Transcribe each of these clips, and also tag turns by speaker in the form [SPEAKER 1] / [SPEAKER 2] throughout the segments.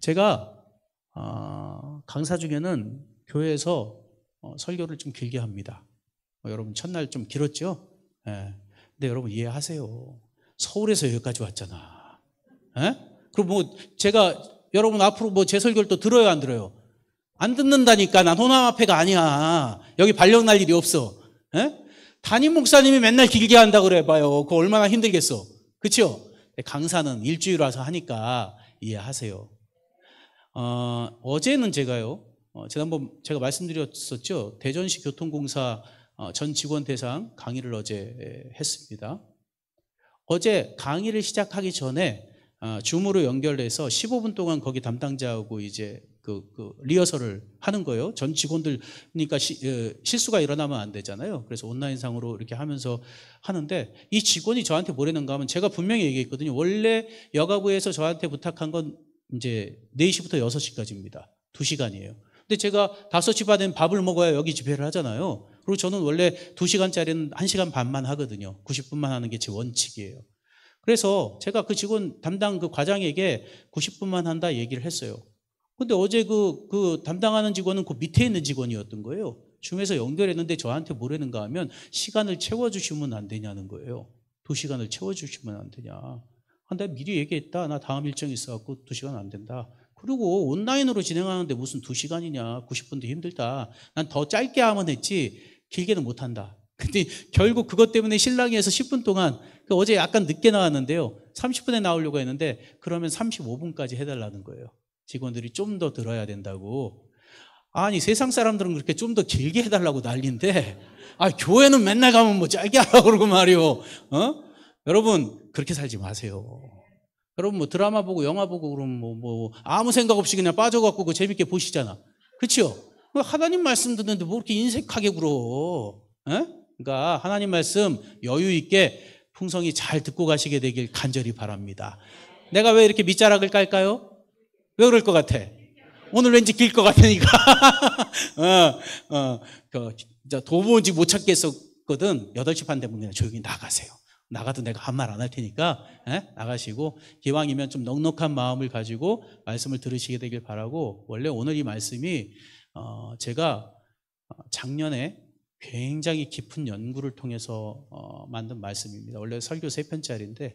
[SPEAKER 1] 제가 강사 중에는 교회에서 설교를 좀 길게 합니다. 여러분 첫날 좀 길었죠? 예. 근데 여러분 이해하세요. 서울에서 여기까지 왔잖아. 예? 그럼 뭐 제가 여러분 앞으로 뭐 제 설교를 또 들어요, 안 들어요? 안 듣는다니까. 난 호남 앞에가 아니야. 여기 발령 날 일이 없어. 예? 담임 목사님이 맨날 길게 한다 그래 봐요. 그거 얼마나 힘들겠어. 그렇죠? 강사는 일주일 와서 하니까 이해하세요. 어제는 제가요. 지난번 제가 말씀드렸었죠. 대전시 교통공사 전 직원 대상 강의를 어제 했습니다. 어제 강의를 시작하기 전에 줌으로 연결해서 15분 동안 거기 담당자하고 이제 그 리허설을 하는 거예요. 전 직원들, 그러니까 실수가 일어나면 안 되잖아요. 그래서 온라인상으로 이렇게 하면서 하는데 이 직원이 저한테 뭐라는가 하면 제가 분명히 얘기했거든요. 원래 여가부에서 저한테 부탁한 건 이제 4시부터 6시까지입니다. 2시간이에요. 근데 제가 5시 반엔 밥을 먹어야 여기 집회를 하잖아요. 그리고 저는 원래 2시간짜리는 1시간 반만 하거든요. 90분만 하는 게 제 원칙이에요. 그래서 제가 그 직원 담당 그 과장에게 90분만 한다 얘기를 했어요. 근데 어제 그 담당하는 직원은 그 밑에 있는 직원이었던 거예요. 줌에서 연결했는데 저한테 뭐라는가 하면 시간을 채워주시면 안 되냐는 거예요. 2시간을 채워주시면 안 되냐. 내가 미리 얘기했다. 나 다음 일정이 있어갖고 2시간 안 된다. 그리고 온라인으로 진행하는데 무슨 2시간이냐. 90분도 힘들다. 난 더 짧게 하면 했지 길게는 못한다. 근데 결국 그것 때문에 실랑이에서 10분 동안 어제 약간 늦게 나왔는데요. 30분에 나오려고 했는데 그러면 35분까지 해달라는 거예요. 직원들이 좀 더 들어야 된다고. 아니 세상 사람들은 그렇게 좀 더 길게 해달라고 난리인데 교회는 맨날 가면 뭐 짧게 하라고 그러고 말이요. 여러분 그렇게 살지 마세요. 여러분 뭐 드라마 보고 영화 보고 그러면 뭐 아무 생각 없이 그냥 빠져갖고 그 재밌게 보시잖아. 그렇죠? 하나님 말씀 듣는데 뭐 이렇게 인색하게 굴어. 그러니까 하나님 말씀 여유 있게 풍성히 잘 듣고 가시게 되길 간절히 바랍니다. 내가 왜 이렇게 밑자락을 깔까요? 왜 그럴 것 같아? 오늘 왠지 길 것 같으니까. 도무지 못 찾겠었거든. 8시 반 되면 그냥 조용히 나가세요. 나가도 내가 한 말 안 할 테니까 나가시고 기왕이면 좀 넉넉한 마음을 가지고 말씀을 들으시게 되길 바라고. 원래 오늘 이 말씀이 제가 작년에 굉장히 깊은 연구를 통해서 만든 말씀입니다. 원래 설교 3편짜리인데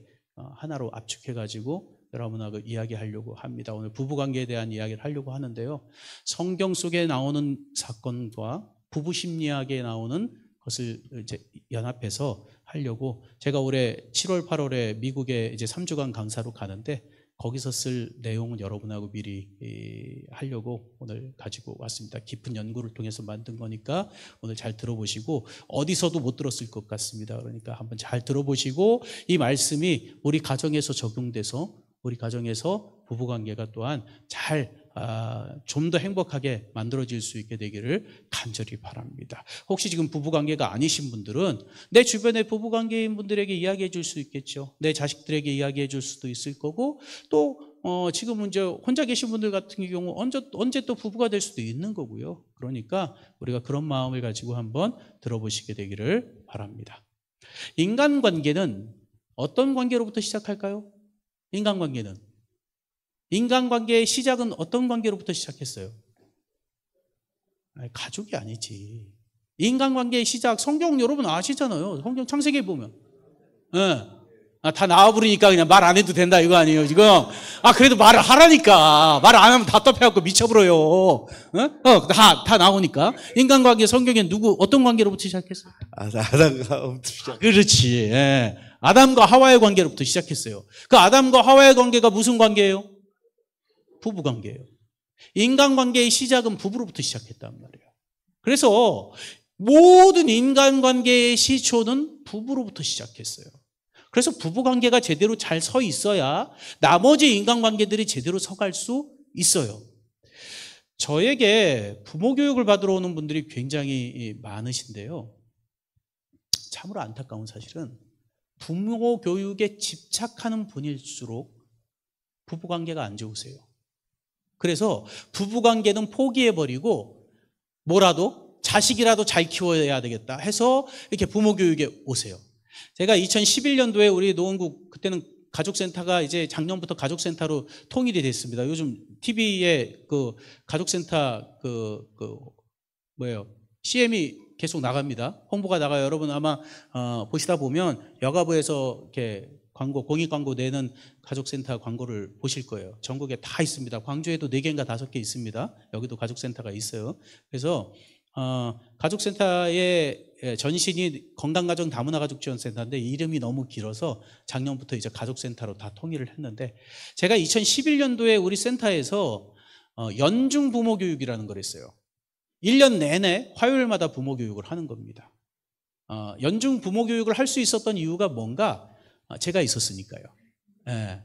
[SPEAKER 1] 하나로 압축해가지고 여러분하고 이야기하려고 합니다. 오늘 부부관계에 대한 이야기를 하려고 하는데요. 성경 속에 나오는 사건과 부부 심리학에 나오는 것을 이제 연합해서 하려고 제가 올해 7월, 8월에 미국에 이제 3주간 강사로 가는데 거기서 쓸 내용은 여러분하고 미리 하려고 오늘 가지고 왔습니다. 깊은 연구를 통해서 만든 거니까 오늘 잘 들어보시고 어디서도 못 들었을 것 같습니다. 그러니까 한번 잘 들어보시고 이 말씀이 우리 가정에서 적용돼서 우리 가정에서 부부관계가 또한 좀 더 행복하게 만들어질 수 있게 되기를 간절히 바랍니다. 혹시 지금 부부관계가 아니신 분들은 내 주변의 부부관계인 분들에게 이야기해 줄 수 있겠죠. 내 자식들에게 이야기해 줄 수도 있을 거고 또 지금 이제 혼자 계신 분들 같은 경우 언제 또 부부가 될 수도 있는 거고요. 그러니까 우리가 그런 마음을 가지고 한번 들어보시게 되기를 바랍니다. 인간관계는 어떤 관계로부터 시작할까요? 인간관계의 시작은 어떤 관계로부터 시작했어요? 가족이 아니지. 인간관계의 시작, 성경 여러분 아시잖아요. 성경 창세기에 보면. 다 나와버리니까 그냥 말 안 해도 된다 이거 아니에요 지금? 그래도 말을 하라니까. 말 안 하면 답답해갖고 미쳐버려요. 다 나오니까. 인간관계 성경에 어떤 관계로부터 시작했어요?
[SPEAKER 2] 아담과 시작.
[SPEAKER 1] 그렇지. 아담과 하와의 관계로부터 시작했어요. 그 아담과 하와의 관계가 무슨 관계예요? 부부 관계예요. 인간관계의 시작은 부부로부터 시작했단 말이에요. 그래서 모든 인간관계의 시초는 부부로부터 시작했어요. 그래서 부부관계가 제대로 잘 서 있어야 나머지 인간관계들이 제대로 서갈 수 있어요. 저에게 부모 교육을 받으러 오는 분들이 굉장히 많으신데요. 참으로 안타까운 사실은 부모 교육에 집착하는 분일수록 부부관계가 안 좋으세요. 그래서 부부관계는 포기해버리고 뭐라도 자식이라도 잘 키워야 되겠다 해서 이렇게 부모 교육에 오세요. 제가 2011년도에 우리 노원구 그때는 가족센터가 이제 작년부터 가족센터로 통일이 됐습니다. 요즘 TV에 그 가족센터 CM이 계속 나갑니다. 홍보가 나가요. 여러분 아마 보시다 보면 여가부에서 이렇게 광고, 공익 광고 내는 가족센터 광고를 보실 거예요. 전국에 다 있습니다. 광주에도 4개인가 5개 있습니다. 여기도 가족센터가 있어요. 그래서 가족센터의 전신이 건강가정 다문화가족지원센터인데 이름이 너무 길어서 작년부터 이제 가족센터로 다 통일을 했는데, 제가 2011년도에 우리 센터에서 연중 부모 교육이라는 걸 했어요. 1년 내내 화요일마다 부모 교육을 하는 겁니다. 연중 부모 교육을 할 수 있었던 이유가 뭔가, 제가 있었으니까요. 예.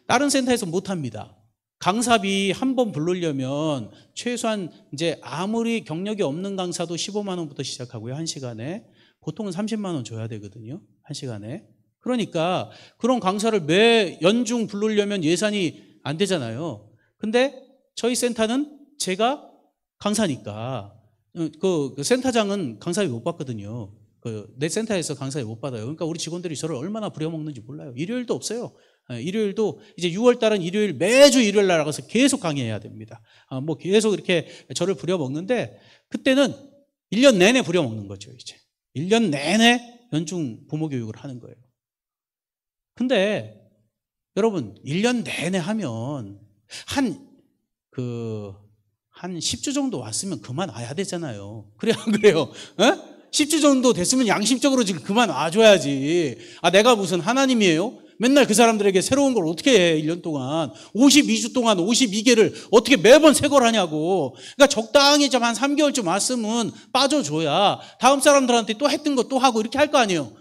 [SPEAKER 1] 다른 센터에서 못 합니다. 강사비 한 번 부르려면 최소한 이제 아무리 경력이 없는 강사도 15만 원부터 시작하고요. 1시간에. 보통은 30만 원 줘야 되거든요. 1시간에. 그러니까 그런 강사를 매 연중 부르려면 예산이 안 되잖아요. 근데 저희 센터는 제가 강사니까 그 센터장은 강사비 못 받거든요. 내 센터에서 강사비 못 받아요. 그러니까 우리 직원들이 저를 얼마나 부려먹는지 몰라요. 일요일도 없어요. 일요일도 이제 6월 달은 일요일, 매주 일요일 날 나가서 계속 강의해야 됩니다. 뭐 계속 이렇게 저를 부려먹는데, 그때는 1년 내내 부려먹는 거죠. 이제 1년 내내 연중 부모 교육을 하는 거예요. 근데 여러분 1년 내내 하면 한 10주 정도 왔으면 그만 와야 되잖아요. 그래 안 그래요? 10주 정도 됐으면 양심적으로 지금 그만 와줘야지. 내가 무슨 하나님이에요? 맨날 그 사람들에게 새로운 걸 어떻게 해, 1년 동안. 52주 동안 52개를 어떻게 매번 새 걸 하냐고. 그러니까 적당히 좀 한 3개월쯤 왔으면 빠져줘야 다음 사람들한테 또 했던 거 또 하고 이렇게 할 거 아니에요.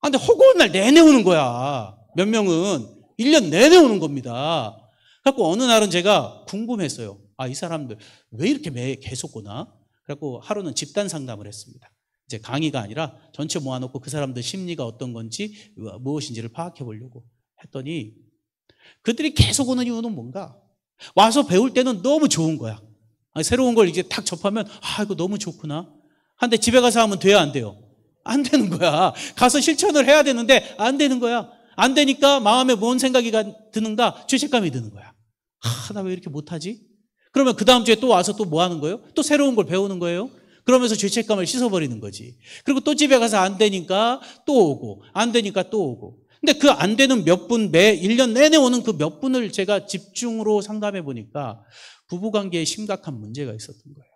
[SPEAKER 1] 근데 허구한 날 내내 오는 거야. 몇 명은 1년 내내 오는 겁니다. 그래서 어느 날은 제가 궁금했어요. 이 사람들 왜 이렇게 매 계속 오나? 그래서 하루는 집단 상담을 했습니다. 이제 강의가 아니라 전체 모아놓고 그 사람들 심리가 어떤 건지 무엇인지를 파악해 보려고 했더니, 그들이 계속 오는 이유는 뭔가, 와서 배울 때는 너무 좋은 거야. 새로운 걸 이제 딱 접하면 이거 너무 좋구나. 근데 집에 가서 하면 돼야 안 돼요? 안 되는 거야. 가서 실천을 해야 되는데 안 되는 거야. 안 되니까 마음에 뭔 생각이 드는가? 죄책감이 드는 거야. 나 왜 이렇게 못하지? 그러면 그 다음 주에 또 와서 또 뭐 하는 거예요? 또 새로운 걸 배우는 거예요? 그러면서 죄책감을 씻어버리는 거지. 그리고 또 집에 가서 안 되니까 또 오고, 안 되니까 또 오고. 근데 그 안 되는 몇 분, 매 1년 내내 오는 그 몇 분을 제가 집중으로 상담해 보니까 부부관계에 심각한 문제가 있었던 거예요.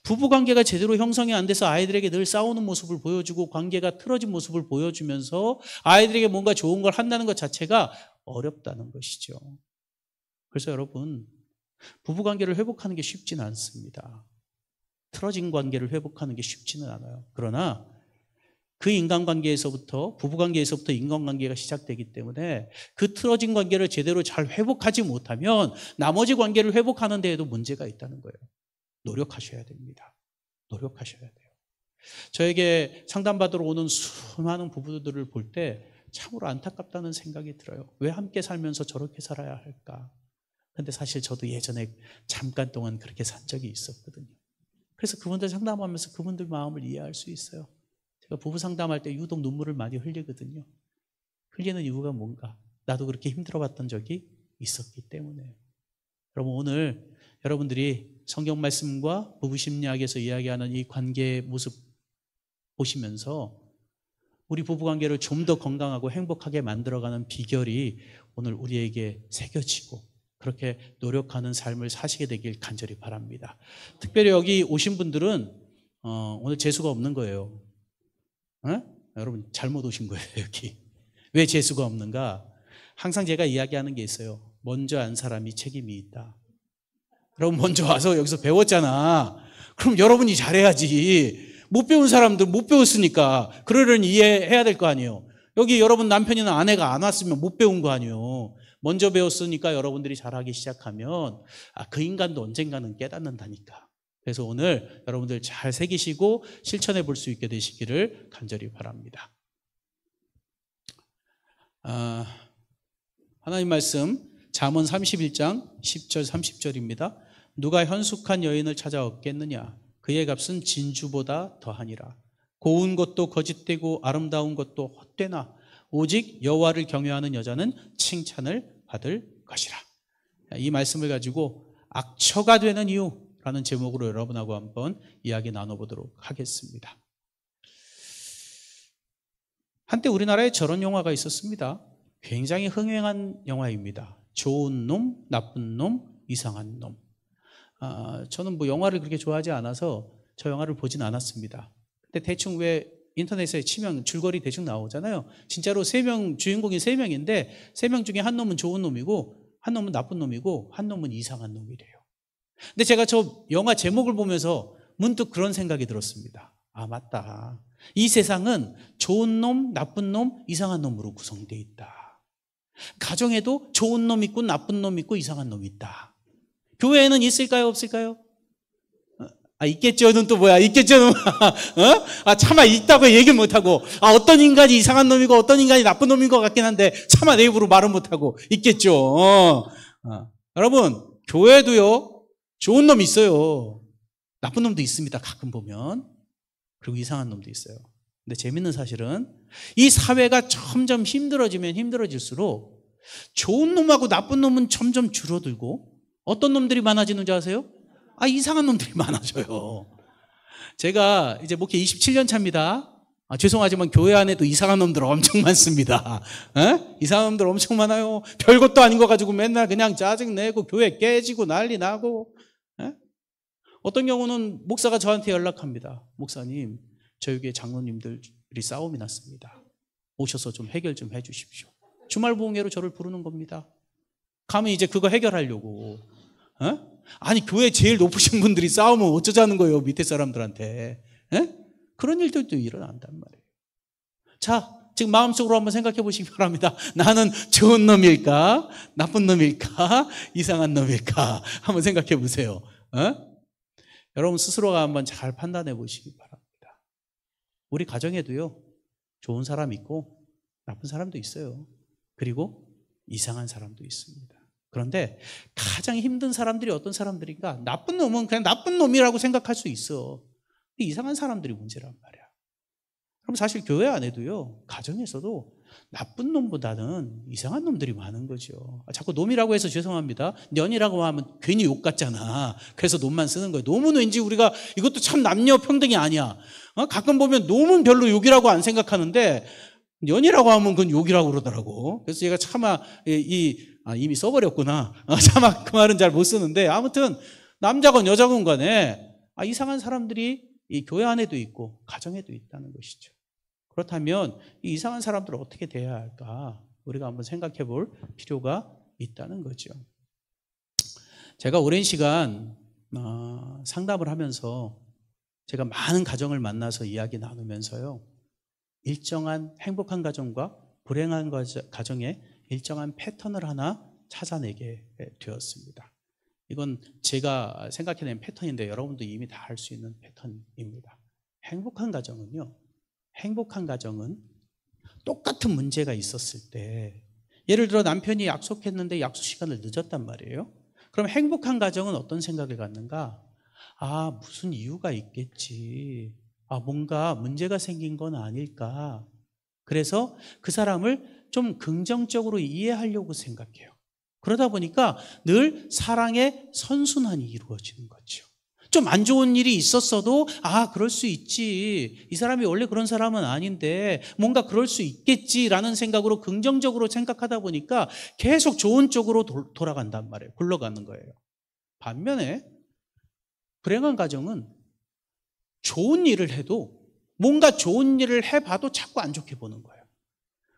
[SPEAKER 1] 부부관계가 제대로 형성이 안 돼서 아이들에게 늘 싸우는 모습을 보여주고 관계가 틀어진 모습을 보여주면서 아이들에게 뭔가 좋은 걸 한다는 것 자체가 어렵다는 것이죠. 그래서 여러분, 부부관계를 회복하는 게 쉽지는 않습니다. 틀어진 관계를 회복하는 게 쉽지는 않아요. 그러나 그 인간관계에서부터, 부부관계에서부터 인간관계가 시작되기 때문에 그 틀어진 관계를 제대로 잘 회복하지 못하면 나머지 관계를 회복하는 데에도 문제가 있다는 거예요. 노력하셔야 됩니다. 노력하셔야 돼요. 저에게 상담받으러 오는 수많은 부부들을 볼 때 참으로 안타깝다는 생각이 들어요. 왜 함께 살면서 저렇게 살아야 할까? 근데 사실 저도 예전에 잠깐 동안 그렇게 산 적이 있었거든요. 그래서 그분들 상담하면서 그분들 마음을 이해할 수 있어요. 제가 부부 상담할 때 유독 눈물을 많이 흘리거든요. 흘리는 이유가 뭔가, 나도 그렇게 힘들어봤던 적이 있었기 때문에. 여러분, 오늘 여러분들이 성경 말씀과 부부 심리학에서 이야기하는 이 관계의 모습 보시면서 우리 부부관계를 좀 더 건강하고 행복하게 만들어가는 비결이 오늘 우리에게 새겨지고 그렇게 노력하는 삶을 사시게 되길 간절히 바랍니다. 특별히 여기 오신 분들은 오늘 재수가 없는 거예요. 여러분 잘못 오신 거예요. 여기 왜 재수가 없는가? 항상 제가 이야기하는 게 있어요. 먼저 안 사람이 책임이 있다. 여러분 먼저 와서 여기서 배웠잖아. 그럼 여러분이 잘해야지. 못 배운 사람들 못 배웠으니까 그러려니 이해해야 될 거 아니에요. 여기 여러분 남편이나 아내가 안 왔으면 못 배운 거 아니에요. 먼저 배웠으니까 여러분들이 잘하기 시작하면 그 인간도 언젠가는 깨닫는다니까. 그래서 오늘 여러분들 잘 새기시고 실천해 볼 수 있게 되시기를 간절히 바랍니다. 하나님 말씀 잠언 31장 10절 30절입니다. 누가 현숙한 여인을 찾아 얻겠느냐? 그의 값은 진주보다 더하니라. 고운 것도 거짓되고 아름다운 것도 헛되나 오직 여호와를 경외하는 여자는 칭찬을 받을 것이라. 이 말씀을 가지고 악처가 되는 이유라는 제목으로 여러분하고 한번 이야기 나눠보도록 하겠습니다. 한때 우리나라에 저런 영화가 있었습니다. 굉장히 흥행한 영화입니다. 좋은 놈, 나쁜 놈, 이상한 놈. 저는 뭐 영화를 그렇게 좋아하지 않아서 저 영화를 보진 않았습니다. 근데 대충 왜 인터넷에 치면 줄거리 대충 나오잖아요. 진짜로 주인공이 3명인데 3명 중에 한 놈은 좋은 놈이고 한 놈은 나쁜 놈이고 한 놈은 이상한 놈이래요. 근데 제가 저 영화 제목을 보면서 문득 그런 생각이 들었습니다. 아, 맞다. 이 세상은 좋은 놈, 나쁜 놈, 이상한 놈으로 구성되어 있다. 가정에도 좋은 놈 있고 나쁜 놈 있고 이상한 놈 있다. 교회에는 있을까요, 없을까요? 있겠죠는 또 뭐야? 있겠죠는 차마 있다고 얘기 못하고, 어떤 인간이 이상한 놈이고 어떤 인간이 나쁜 놈인 것 같긴 한데 차마 내 입으로 말은 못하고 있겠죠. 여러분, 교회도요 좋은 놈이 있어요. 나쁜 놈도 있습니다. 가끔 보면. 그리고 이상한 놈도 있어요. 근데 재밌는 사실은 이 사회가 점점 힘들어지면 힘들어질수록 좋은 놈하고 나쁜 놈은 점점 줄어들고 어떤 놈들이 많아지는 줄 아세요? 이상한 놈들이 많아져요. 제가 이제 목회 27년 차입니다. 죄송하지만 교회 안에도 이상한 놈들 엄청 많습니다. 이상한 놈들 엄청 많아요. 별것도 아닌 거 가지고 맨날 그냥 짜증내고 교회 깨지고 난리 나고. 어떤 경우는 목사가 저한테 연락합니다. 목사님, 저희 교회 장로님들이 싸움이 났습니다. 오셔서 좀 해결 좀 해주십시오. 주말부흥회로 저를 부르는 겁니다. 가면 이제 그거 해결하려고. 아니, 교회 제일 높으신 분들이 싸우면 어쩌자는 거예요, 밑에 사람들한테. 그런 일들도 일어난단 말이에요. 자, 지금 마음속으로 한번 생각해 보시기 바랍니다. 나는 좋은 놈일까? 나쁜 놈일까? 이상한 놈일까? 한번 생각해 보세요. 여러분 스스로가 한번 잘 판단해 보시기 바랍니다. 우리 가정에도요, 좋은 사람 있고 나쁜 사람도 있어요. 그리고 이상한 사람도 있습니다. 그런데 가장 힘든 사람들이 어떤 사람들인가? 나쁜 놈은 그냥 나쁜 놈이라고 생각할 수 있어. 이상한 사람들이 문제란 말이야. 그럼 사실 교회 안에도요, 가정에서도 나쁜 놈보다는 이상한 놈들이 많은 거죠. 자꾸 놈이라고 해서 죄송합니다. 년이라고 하면 괜히 욕 같잖아. 그래서 놈만 쓰는 거예요. 놈은 왠지 우리가 이것도 참 남녀 평등이 아니야. 가끔 보면 놈은 별로 욕이라고 안 생각하는데 년이라고 하면 그건 욕이라고 그러더라고. 그래서 제가 차마 이미 써버렸구나. 차마 그 말은 잘 못 쓰는데, 아무튼 남자건 여자건 간에 이상한 사람들이 이 교회 안에도 있고 가정에도 있다는 것이죠. 그렇다면 이 이상한 사람들을 어떻게 대해야 할까? 우리가 한번 생각해 볼 필요가 있다는 거죠. 제가 오랜 시간 상담을 하면서 제가 많은 가정을 만나서 이야기 나누면서요, 일정한 행복한 가정과 불행한 가정의 일정한 패턴을 하나 찾아내게 되었습니다. 이건 제가 생각해낸 패턴인데 여러분도 이미 다 알 수 있는 패턴입니다. 행복한 가정은 똑같은 문제가 있었을 때, 예를 들어 남편이 약속했는데 약속 시간을 늦었단 말이에요. 그럼 행복한 가정은 어떤 생각을 갖는가? 무슨 이유가 있겠지. 뭔가 문제가 생긴 건 아닐까. 그래서 그 사람을 좀 긍정적으로 이해하려고 생각해요. 그러다 보니까 늘 사랑의 선순환이 이루어지는 거죠. 좀 안 좋은 일이 있었어도 그럴 수 있지. 이 사람이 원래 그런 사람은 아닌데 뭔가 그럴 수 있겠지라는 생각으로 긍정적으로 생각하다 보니까 계속 좋은 쪽으로 돌아간단 말이에요. 굴러가는 거예요. 반면에 불행한 가정은 좋은 일을 해도, 뭔가 좋은 일을 해봐도 자꾸 안 좋게 보는 거예요.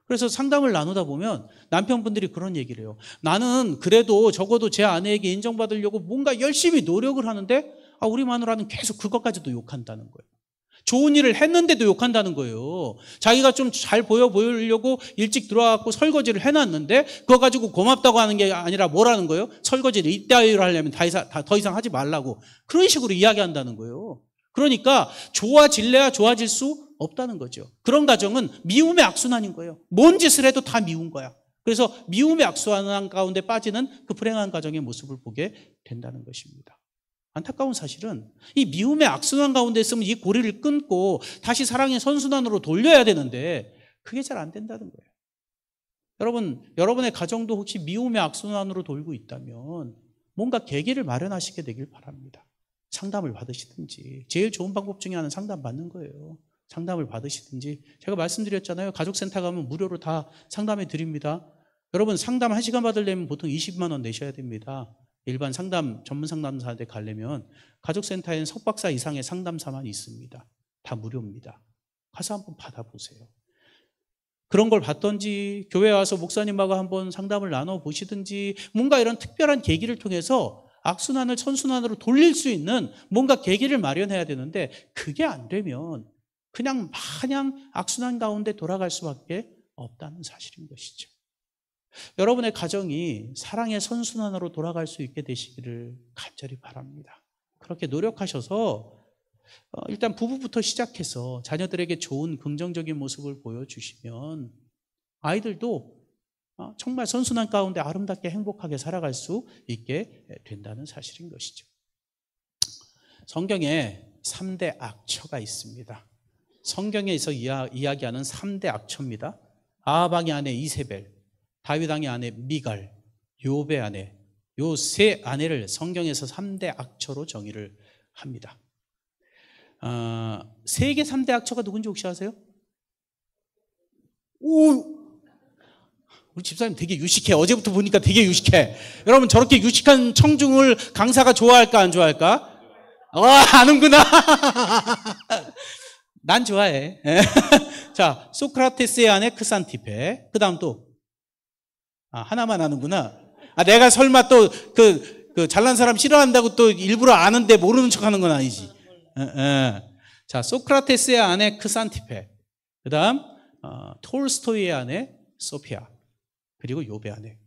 [SPEAKER 1] 그래서 상담을 나누다 보면 남편분들이 그런 얘기를 해요. 나는 그래도 적어도 제 아내에게 인정받으려고 뭔가 열심히 노력을 하는데 우리 마누라는 계속 그것까지도 욕한다는 거예요. 좋은 일을 했는데도 욕한다는 거예요. 자기가 좀 잘 보이려고 일찍 들어와서 설거지를 해놨는데 그거 가지고 고맙다고 하는 게 아니라 뭐라는 거예요? 설거지를 이따위로 하려면 더 이상 하지 말라고. 그런 식으로 이야기한다는 거예요. 그러니까 좋아질래야 좋아질 수 없다는 거죠. 그런 가정은 미움의 악순환인 거예요. 뭔 짓을 해도 다 미운 거야. 그래서 미움의 악순환 가운데 빠지는 그 불행한 가정의 모습을 보게 된다는 것입니다. 안타까운 사실은 이 미움의 악순환 가운데 있으면 이 고리를 끊고 다시 사랑의 선순환으로 돌려야 되는데 그게 잘 안 된다는 거예요. 여러분의 가정도 혹시 미움의 악순환으로 돌고 있다면 뭔가 계기를 마련하시게 되길 바랍니다. 상담을 받으시든지, 제일 좋은 방법 중에 하나는 상담 받는 거예요. 상담을 받으시든지. 제가 말씀드렸잖아요. 가족센터 가면 무료로 다 상담해 드립니다. 여러분 상담 1시간 받으려면 보통 20만 원 내셔야 됩니다. 일반 상담 전문 상담사한테 가려면 가족센터에는 석박사 이상의 상담사만 있습니다. 다 무료입니다. 가서 한번 받아보세요. 그런 걸 받던지 교회에 와서 목사님하고 한번 상담을 나눠보시든지 뭔가 이런 특별한 계기를 통해서 악순환을 선순환으로 돌릴 수 있는 뭔가 계기를 마련해야 되는데 그게 안 되면 그냥 마냥 악순환 가운데 돌아갈 수밖에 없다는 사실인 것이죠. 여러분의 가정이 사랑의 선순환으로 돌아갈 수 있게 되시기를 간절히 바랍니다. 그렇게 노력하셔서 일단 부부부터 시작해서 자녀들에게 좋은 긍정적인 모습을 보여주시면 아이들도 정말 선순환 가운데 아름답게 행복하게 살아갈 수 있게 된다는 사실인 것이죠. 성경에 3대 악처가 있습니다. 성경에서 이야기하는 3대 악처입니다. 아합 왕의 아내 이세벨, 다윗 왕의 아내 미갈, 욥의 아내, 요 세 아내를 성경에서 3대 악처로 정의를 합니다. 세계 3대 악처가 누군지 혹시 아세요? 오, 우리 집사님 되게 유식해. 어제부터 보니까 되게 유식해. 여러분 저렇게 유식한 청중을 강사가 좋아할까 안 좋아할까? 아는구나. 난 좋아해. 자, 소크라테스의 아내 크산티페. 그 다음 또 하나만 아는구나. 내가 설마 또 그 잘난 사람 싫어한다고 또 일부러 아는데 모르는 척하는 건 아니지. 자, 소크라테스의 아내 크산티페. 그 다음 톨스토이의 아내 소피아. 그리고 욥의 아내.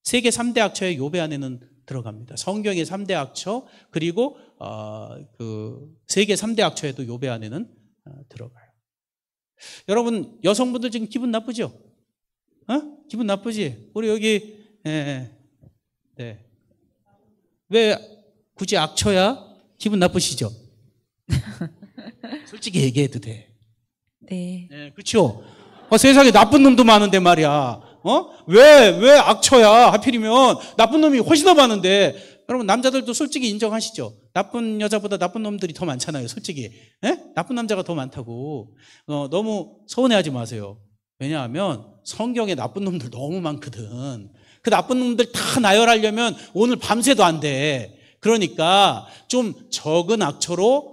[SPEAKER 1] 세계 3대 악처의 욥의 아내는 들어갑니다. 성경의 3대 악처 그리고 세계 3대 악처에도 욥의 아내는 들어가요. 여러분 여성분들 지금 기분 나쁘죠? 기분 나쁘지? 우리 여기 네. 왜 굳이 악처야? 기분 나쁘시죠? 솔직히 얘기해도 돼.
[SPEAKER 3] 네.
[SPEAKER 1] 그렇죠? 세상에 나쁜 놈도 많은데 말이야. 왜 악처야? 하필이면 나쁜 놈이 훨씬 더 많은데. 여러분 남자들도 솔직히 인정하시죠? 나쁜 여자보다 나쁜 놈들이 더 많잖아요. 솔직히 나쁜 남자가 더 많다고. 너무 서운해하지 마세요. 왜냐하면 성경에 나쁜 놈들 너무 많거든. 그 나쁜 놈들 다 나열하려면 오늘 밤새도 안 돼. 그러니까 좀 적은 악처로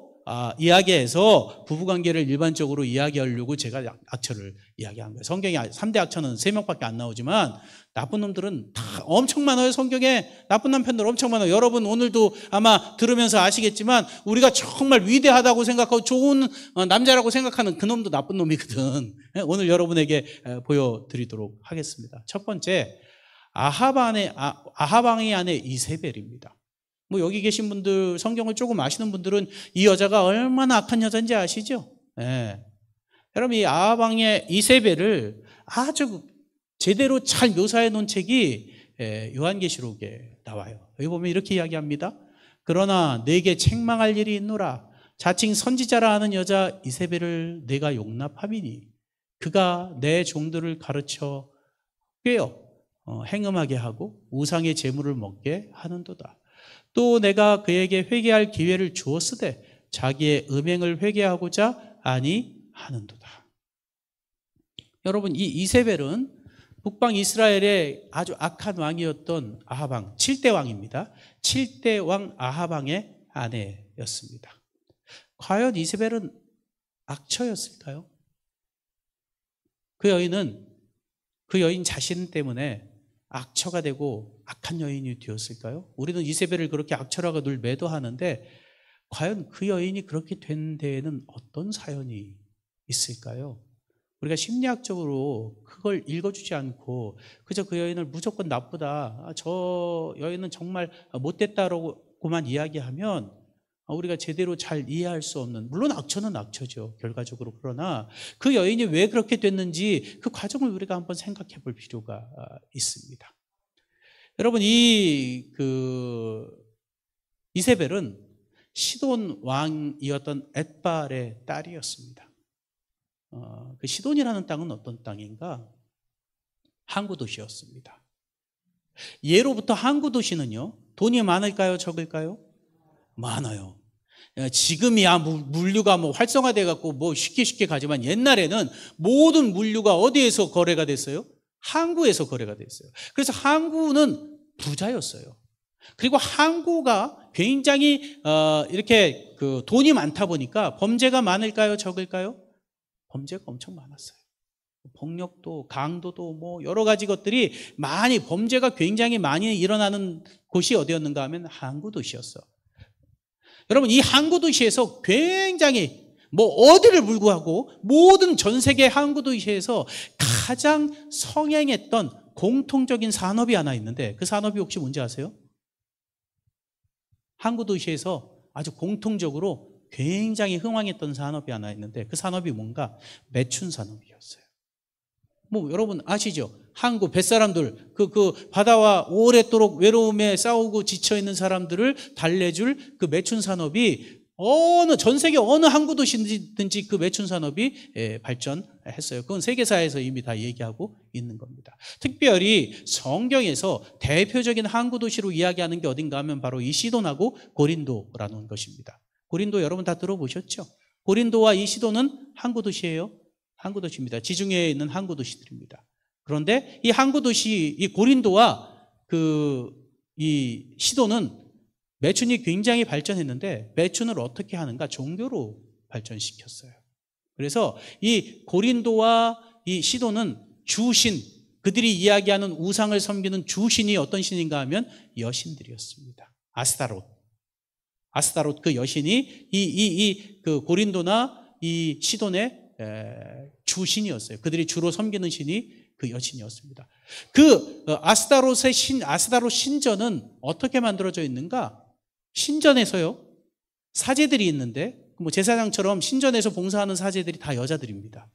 [SPEAKER 1] 이야기해서 부부관계를 일반적으로 이야기하려고 제가 악처를 이야기한 거예요. 성경에 3대 악처는 3명밖에 안 나오지만 나쁜 놈들은 다 엄청 많아요. 성경에 나쁜 남편들 엄청 많아요. 여러분 오늘도 아마 들으면서 아시겠지만 우리가 정말 위대하다고 생각하고 좋은 남자라고 생각하는 그 놈도 나쁜 놈이거든. 오늘 여러분에게 보여드리도록 하겠습니다. 첫 번째 아합 왕의 아내 이세벨입니다. 여기 계신 분들 성경을 조금 아시는 분들은 이 여자가 얼마나 악한 여자인지 아시죠? 여러분 이 아합 왕의 이세벨을 아주 제대로 잘 묘사해 놓은 책이 요한계시록에 나와요. 여기 보면 이렇게 이야기합니다. 그러나 내게 책망할 일이 있노라. 자칭 선지자라 하는 여자 이세벨을 내가 용납함이니 그가 내 종들을 가르쳐 꾀어 행음하게 하고 우상의 제물을 먹게 하는도다. 또 내가 그에게 회개할 기회를 주었으되 자기의 음행을 회개하고자 아니하는도다. 여러분 이 이세벨은 북방 이스라엘의 아주 악한 왕이었던 아합 왕 7대 왕입니다. 7대 왕 아합 왕의 아내였습니다. 과연 이세벨은 악처였을까요? 그 여인 자신 때문에 악처가 되고 악한 여인이 되었을까요? 우리는 이세벨을 그렇게 악처라고 늘 매도하는데 과연 그 여인이 그렇게 된 데에는 어떤 사연이 있을까요? 우리가 심리학적으로 그걸 읽어주지 않고 그저 그 여인을 무조건 나쁘다, 저 여인은 정말 못됐다라고만 이야기하면 우리가 제대로 잘 이해할 수 없는, 물론 악처는 악처죠 결과적으로. 그러나 그 여인이 왜 그렇게 됐는지 그 과정을 우리가 한번 생각해 볼 필요가 있습니다. 여러분 이세벨은 시돈 왕이었던 엣발의 딸이었습니다. 그 시돈이라는 땅은 어떤 땅인가? 항구 도시였습니다. 예로부터 항구 도시는요, 돈이 많을까요, 적을까요? 많아요. 지금이야 물류가 활성화돼 갖고 쉽게 가지만 옛날에는 모든 물류가 어디에서 거래가 됐어요? 항구에서 거래가 됐어요. 그래서 항구는 부자였어요. 그리고 항구가 굉장히 이렇게 그 돈이 많다 보니까 범죄가 많을까요, 적을까요? 범죄가 엄청 많았어요. 폭력도, 강도도 여러 가지 것들이 범죄가 굉장히 많이 일어나는 곳이 어디였는가 하면 항구 도시였어. 여러분, 이 항구 도시에서 굉장히 어디를 불구하고 모든 전 세계 항구 도시에서 가장 성행했던 공통적인 산업이 하나 있는데, 그 산업이 혹시 뭔지 아세요? 항구 도시에서 아주 공통적으로 굉장히 흥왕했던 산업이 하나 있는데, 그 산업이 뭔가? 매춘 산업이었어요. 여러분 아시죠? 항구 뱃사람들, 그 바다와 오랫도록 외로움에 싸우고 지쳐있는 사람들을 달래줄 그 매춘 산업이 전 세계 어느 항구 도시든지 그 매춘 산업이 발전했어요. 그건 세계사에서 이미 다 얘기하고 있는 겁니다. 특별히 성경에서 대표적인 항구 도시로 이야기하는 게 어딘가 하면 바로 이 시돈하고 고린도라는 것입니다. 고린도 여러분 다 들어보셨죠? 고린도와 이 시돈은 항구 도시예요. 항구 도시입니다. 지중해에 있는 항구 도시들입니다. 그런데 이 항구 도시, 이 고린도와 이 시돈은 매춘이 굉장히 발전했는데, 매춘을 어떻게 하는가? 종교로 발전시켰어요. 그래서 이 고린도와 이 시돈은 주신, 그들이 이야기하는 우상을 섬기는 주신이 어떤 신인가 하면 여신들이었습니다. 아스타롯 그 여신이 그 고린도나 이 시돈의 주신이었어요. 그들이 주로 섬기는 신이 그 여신이었습니다. 그 아스타롯 신전은 어떻게 만들어져 있는가? 신전에서요, 사제들이 있는데, 제사장처럼 신전에서 봉사하는 사제들이 다 여자들입니다.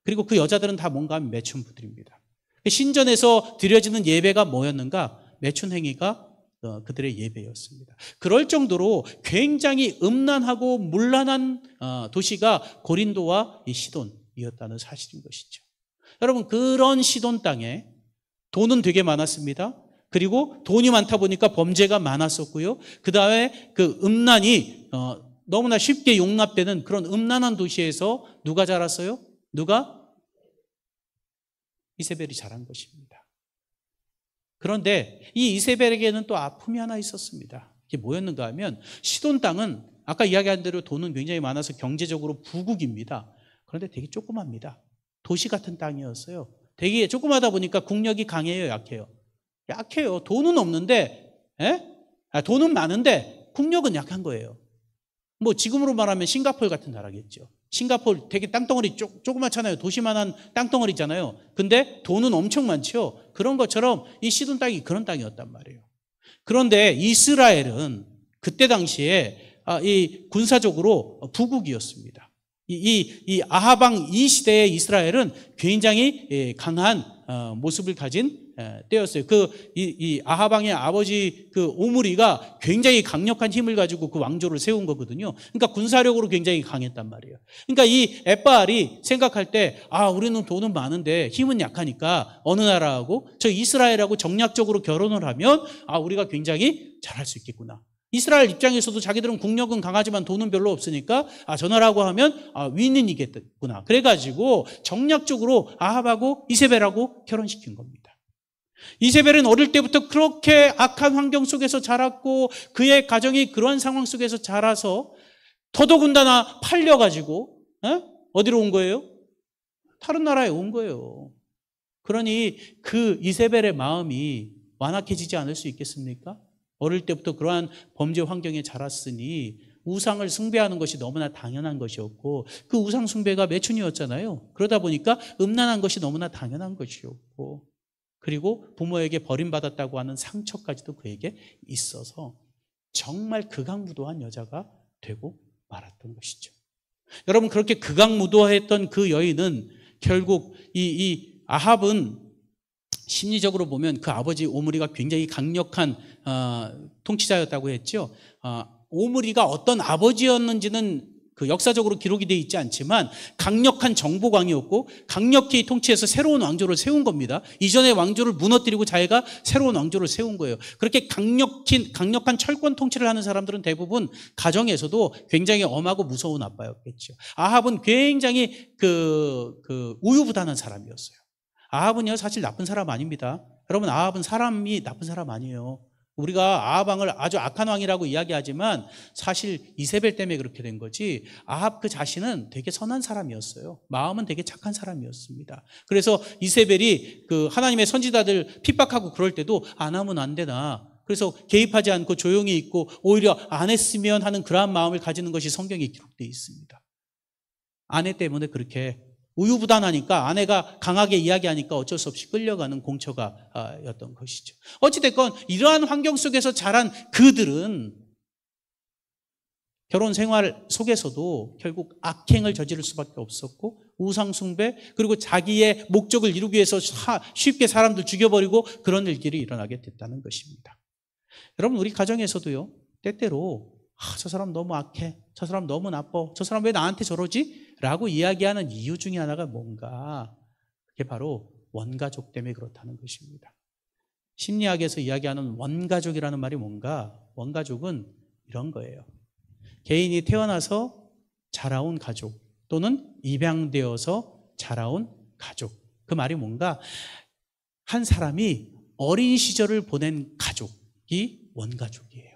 [SPEAKER 1] 그리고 그 여자들은 다 뭔가 하면 매춘부들입니다. 신전에서 드려지는 예배가 뭐였는가? 매춘 행위가 그들의 예배였습니다. 그럴 정도로 굉장히 음란하고 문란한 도시가 고린도와 이 시돈이었다는 사실인 것이죠. 여러분, 그런 시돈 땅에 돈은 되게 많았습니다. 그리고 돈이 많다 보니까 범죄가 많았었고요. 그 다음에 그 음란이 너무나 쉽게 용납되는 그런 음란한 도시에서 누가 자랐어요? 이세벨이 자란 것입니다. 그런데 이 이세벨에게는 또 아픔이 하나 있었습니다. 이게 뭐였는가 하면, 시돈 땅은 아까 이야기한 대로 돈은 굉장히 많아서 경제적으로 부국입니다. 그런데 되게 조그맣니다. 도시 같은 땅이었어요. 되게 조그마다 보니까 국력이 강해요, 약해요? 약해요. 돈은 없는데, 돈은 많은데 국력은 약한 거예요. 지금으로 말하면 싱가포르 같은 나라겠죠. 싱가포르 되게 땅덩어리 조그맣잖아요. 도시만한 땅덩어리잖아요. 근데 돈은 엄청 많죠. 그런 것처럼 이 시돈 땅이 그런 땅이었단 말이에요. 그런데 이스라엘은 그때 당시에 이 군사적으로 부국이었습니다. 이 아하방 이 시대의 이스라엘은 굉장히 강한 모습을 가진 때였어요. 이 아하방의 아버지 그 오므리가 굉장히 강력한 힘을 가지고 그 왕조를 세운 거거든요. 그러니까 군사력으로 굉장히 강했단 말이에요. 그러니까 이 에바알이 생각할 때, 우리는 돈은 많은데 힘은 약하니까 어느 나라하고 저 이스라엘하고 정략적으로 결혼을 하면 우리가 굉장히 잘할 수 있겠구나. 이스라엘 입장에서도 자기들은 국력은 강하지만 돈은 별로 없으니까 저 나라하고 하면 윈윈이겠구나. 그래가지고 정략적으로 아합하고 이세벨하고 결혼시킨 겁니다. 이세벨은 어릴 때부터 그렇게 악한 환경 속에서 자랐고, 그의 가정이 그런 상황 속에서 자라서 더더군다나 팔려가지고 어디로 온 거예요? 다른 나라에 온 거예요. 그러니 그 이세벨의 마음이 완악해지지 않을 수 있겠습니까? 어릴 때부터 그러한 범죄 환경에 자랐으니 우상을 숭배하는 것이 너무나 당연한 것이었고, 그 우상 숭배가 매춘이었잖아요. 그러다 보니까 음란한 것이 너무나 당연한 것이었고, 그리고 부모에게 버림받았다고 하는 상처까지도 그에게 있어서 정말 극악무도한 여자가 되고 말았던 것이죠. 여러분, 그렇게 극악무도했던 그 여인은 결국 이 아합은 심리적으로 보면 그 아버지 오므리가 굉장히 강력한 통치자였다고 했죠. 오므리가 어떤 아버지였는지는 그 역사적으로 기록이 되어 있지 않지만 강력한 정복왕이었고 강력히 통치해서 새로운 왕조를 세운 겁니다. 이전의 왕조를 무너뜨리고 자기가 새로운 왕조를 세운 거예요. 그렇게 강력한 철권 통치를 하는 사람들은 대부분 가정에서도 굉장히 엄하고 무서운 아빠였겠죠. 아합은 굉장히 우유부단한 사람이었어요. 아합은요 사실 나쁜 사람 아닙니다. 여러분, 아합은 사람이 나쁜 사람 아니에요. 우리가 아합 왕을 아주 악한 왕이라고 이야기하지만 사실 이세벨 때문에 그렇게 된 거지, 아합 그 자신은 되게 선한 사람이었어요. 마음은 되게 착한 사람이었습니다. 그래서 이세벨이 그 하나님의 선지자들 핍박하고 그럴 때도 안 하면 안 되나, 그래서 개입하지 않고 조용히 있고 오히려 안 했으면 하는 그러한 마음을 가지는 것이 성경에 기록되어 있습니다. 아내 때문에 그렇게 우유부단하니까, 아내가 강하게 이야기하니까 어쩔 수 없이 끌려가는 공처가 였던 것이죠. 어찌됐건 이러한 환경 속에서 자란 그들은 결혼 생활 속에서도 결국 악행을 저지를 수밖에 없었고, 우상숭배, 그리고 자기의 목적을 이루기 위해서 쉽게 사람들 죽여버리고 그런 일들이 일어나게 됐다는 것입니다. 여러분, 우리 가정에서도요 때때로 저 사람 너무 악해, 저 사람 너무 나빠, 저 사람 왜 나한테 저러지? 라고 이야기하는 이유 중에 하나가 뭔가, 그게 바로 원가족 때문에 그렇다는 것입니다. 심리학에서 이야기하는 원가족이라는 말이 뭔가, 원가족은 이런 거예요. 개인이 태어나서 자라온 가족, 또는 입양되어서 자라온 가족. 그 말이 뭔가, 한 사람이 어린 시절을 보낸 가족이 원가족이에요.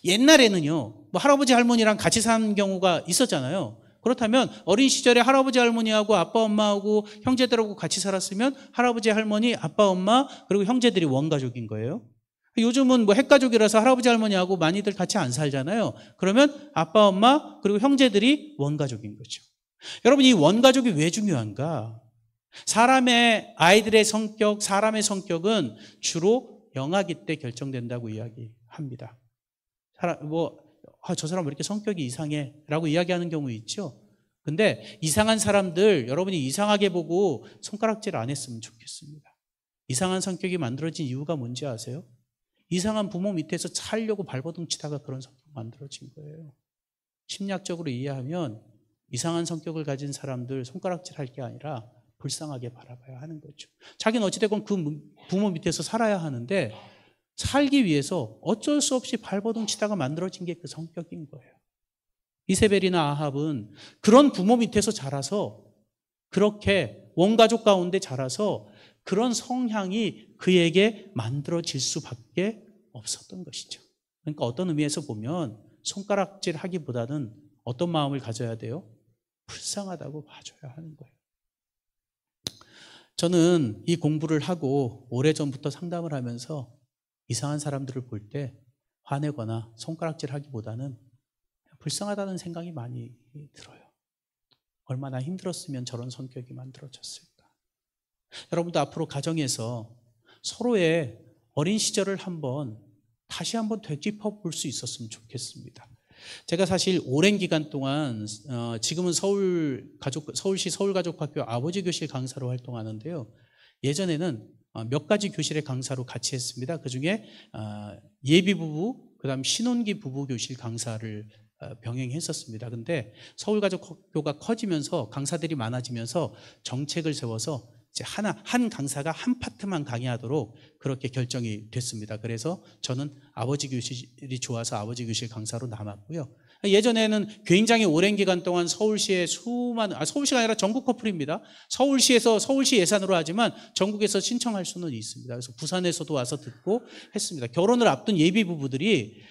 [SPEAKER 1] 옛날에는요, 뭐 할아버지 할머니랑 같이 사는 경우가 있었잖아요. 그렇다면 어린 시절에 할아버지 할머니하고 아빠 엄마하고 형제들하고 같이 살았으면 할아버지 할머니, 아빠 엄마, 그리고 형제들이 원가족인 거예요. 요즘은 뭐 핵가족이라서 할아버지 할머니하고 많이들 같이 안 살잖아요. 그러면 아빠 엄마 그리고 형제들이 원가족인 거죠. 여러분, 이 원가족이 왜 중요한가? 사람의 아이들의 성격, 사람의 성격은 주로 영아기 때 결정된다고 이야기합니다. 저 사람 왜 이렇게 성격이 이상해? 라고 이야기하는 경우 있죠. 근데 이상한 사람들, 여러분이 이상하게 보고 손가락질 안 했으면 좋겠습니다. 이상한 성격이 만들어진 이유가 뭔지 아세요? 이상한 부모 밑에서 살려고 발버둥 치다가 그런 성격 만들어진 거예요. 심리학적으로 이해하면 이상한 성격을 가진 사람들 손가락질 할 게 아니라 불쌍하게 바라봐야 하는 거죠. 자기는 어찌됐건 그 부모 밑에서 살아야 하는데 살기 위해서 어쩔 수 없이 발버둥 치다가 만들어진 게 그 성격인 거예요. 이세벨이나 아합은 그런 부모 밑에서 자라서, 그렇게 원가족 가운데 자라서 그런 성향이 그에게 만들어질 수밖에 없었던 것이죠. 그러니까 어떤 의미에서 보면 손가락질 하기보다는 어떤 마음을 가져야 돼요? 불쌍하다고 봐줘야 하는 거예요. 저는 이 공부를 하고 오래전부터 상담을 하면서 이상한 사람들을 볼 때 화내거나 손가락질 하기보다는 불쌍하다는 생각이 많이 들어요. 얼마나 힘들었으면 저런 성격이 만들어졌을까. 여러분도 앞으로 가정에서 서로의 어린 시절을 다시 한번 되짚어 볼 수 있었으면 좋겠습니다. 제가 사실 오랜 기간 동안 지금은 서울시 서울가족학교 아버지 교실 강사로 활동하는데요. 예전에는 몇 가지 교실의 강사로 같이 했습니다. 그중에 예비부부, 그다음 신혼기 부부 교실 강사를 병행했었습니다. 근데 서울가족학교가 커지면서 강사들이 많아지면서 정책을 세워서 이제 한 강사가 한 파트만 강의하도록 그렇게 결정이 됐습니다. 그래서 저는 아버지 교실이 좋아서 아버지 교실 강사로 남았고요. 예전에는 굉장히 오랜 기간 동안 서울시의 서울시가 아니라 전국 커플입니다. 서울시 예산으로 하지만 전국에서 신청할 수는 있습니다. 그래서 부산에서도 와서 듣고 했습니다. 결혼을 앞둔 예비 부부들이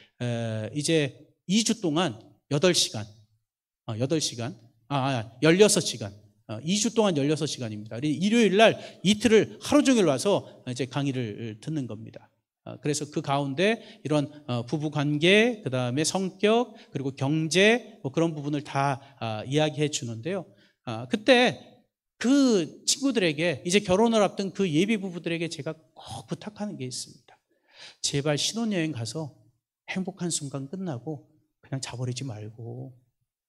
[SPEAKER 1] 이제 2주 동안 16시간, 2주 동안 16시간입니다. 일요일 날 이틀을 하루 종일 와서 이제 강의를 듣는 겁니다. 그래서 그 가운데 이런 부부 관계, 그 다음에 성격, 그리고 경제, 뭐 그런 부분을 다 이야기해 주는데요. 그때 그 친구들에게, 이제 결혼을 앞둔 그 예비 부부들에게 제가 꼭 부탁하는 게 있습니다. 제발 신혼여행 가서 행복한 순간 끝나고 그냥 자버리지 말고,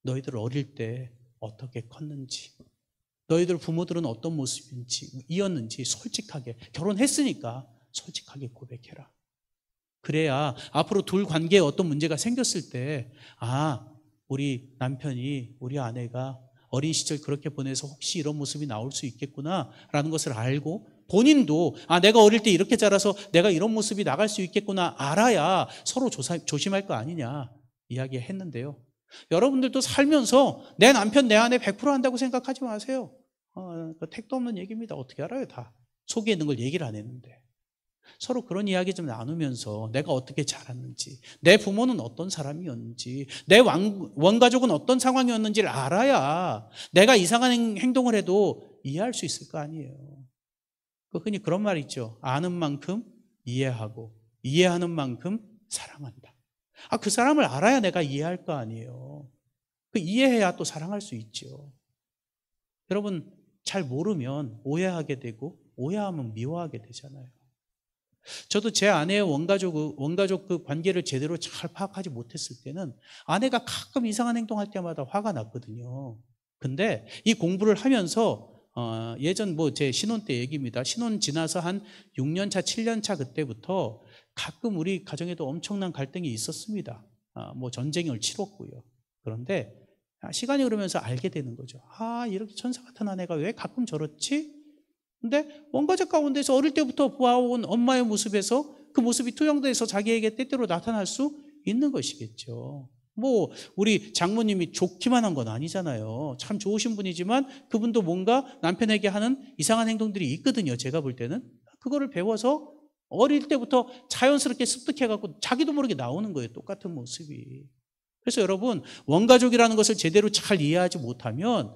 [SPEAKER 1] 너희들 어릴 때 어떻게 컸는지, 너희들 부모들은 어떤 모습이었는지 솔직하게, 결혼했으니까 솔직하게 고백해라. 그래야 앞으로 둘 관계에 어떤 문제가 생겼을 때 우리 남편이, 우리 아내가 어린 시절 그렇게 보내서 혹시 이런 모습이 나올 수 있겠구나라는 것을 알고 본인도 내가 어릴 때 이렇게 자라서 내가 이런 모습이 나갈 수 있겠구나 알아야 서로 조심할 거 아니냐 이야기했는데요. 여러분들도 살면서 내 남편, 내 아내 100% 한다고 생각하지 마세요. 택도 없는 얘기입니다. 어떻게 알아요? 다 속에 있는 걸 얘기를 안 했는데. 서로 그런 이야기 좀 나누면서 내가 어떻게 자랐는지, 내 부모는 어떤 사람이었는지, 내 원가족은 어떤 상황이었는지를 알아야 내가 이상한 행동을 해도 이해할 수 있을 거 아니에요. 흔히 그런 말 있죠. 아는 만큼 이해하고 이해하는 만큼 사랑한다. 그 사람을 알아야 내가 이해할 거 아니에요. 이해해야 또 사랑할 수 있죠. 여러분 잘 모르면 오해하게 되고 오해하면 미워하게 되잖아요. 저도 제 아내의 원가족 그 관계를 제대로 잘 파악하지 못했을 때는 아내가 가끔 이상한 행동할 때마다 화가 났거든요. 근데 이 공부를 하면서 예전 제 신혼 때 얘기입니다. 신혼 지나서 한 6년 차, 7년 차 그때부터 가끔 우리 가정에도 엄청난 갈등이 있었습니다. 전쟁을 치렀고요. 그런데 시간이 흐르면서 알게 되는 거죠. 이렇게 천사 같은 아내가 왜 가끔 저렇지? 근데 원가족 가운데서 어릴 때부터 보아온 엄마의 모습에서 그 모습이 투영돼서 자기에게 때때로 나타날 수 있는 것이겠죠. 우리 장모님이 좋기만 한 건 아니잖아요. 참 좋으신 분이지만 그분도 뭔가 남편에게 하는 이상한 행동들이 있거든요. 제가 볼 때는. 그거를 배워서 어릴 때부터 자연스럽게 습득해갖고 자기도 모르게 나오는 거예요. 똑같은 모습이. 그래서 여러분 원가족이라는 것을 제대로 잘 이해하지 못하면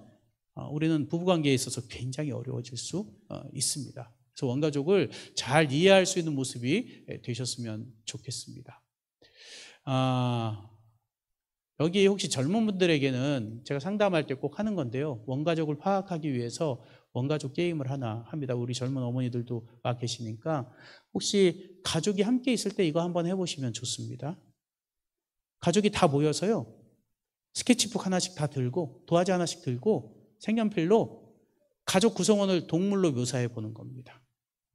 [SPEAKER 1] 우리는 부부관계에 있어서 굉장히 어려워질 수 있습니다. 그래서 원가족을 잘 이해할 수 있는 모습이 되셨으면 좋겠습니다. 여기 혹시 젊은 분들에게는 제가 상담할 때 꼭 하는 건데요. 원가족을 파악하기 위해서 원가족 게임을 하나 합니다. 우리 젊은 어머니들도 와 계시니까 혹시 가족이 함께 있을 때 이거 한번 해보시면 좋습니다. 가족이 다 모여서요. 스케치북 하나씩 다 들고 도화지 하나씩 들고 색연필로 가족 구성원을 동물로 묘사해 보는 겁니다.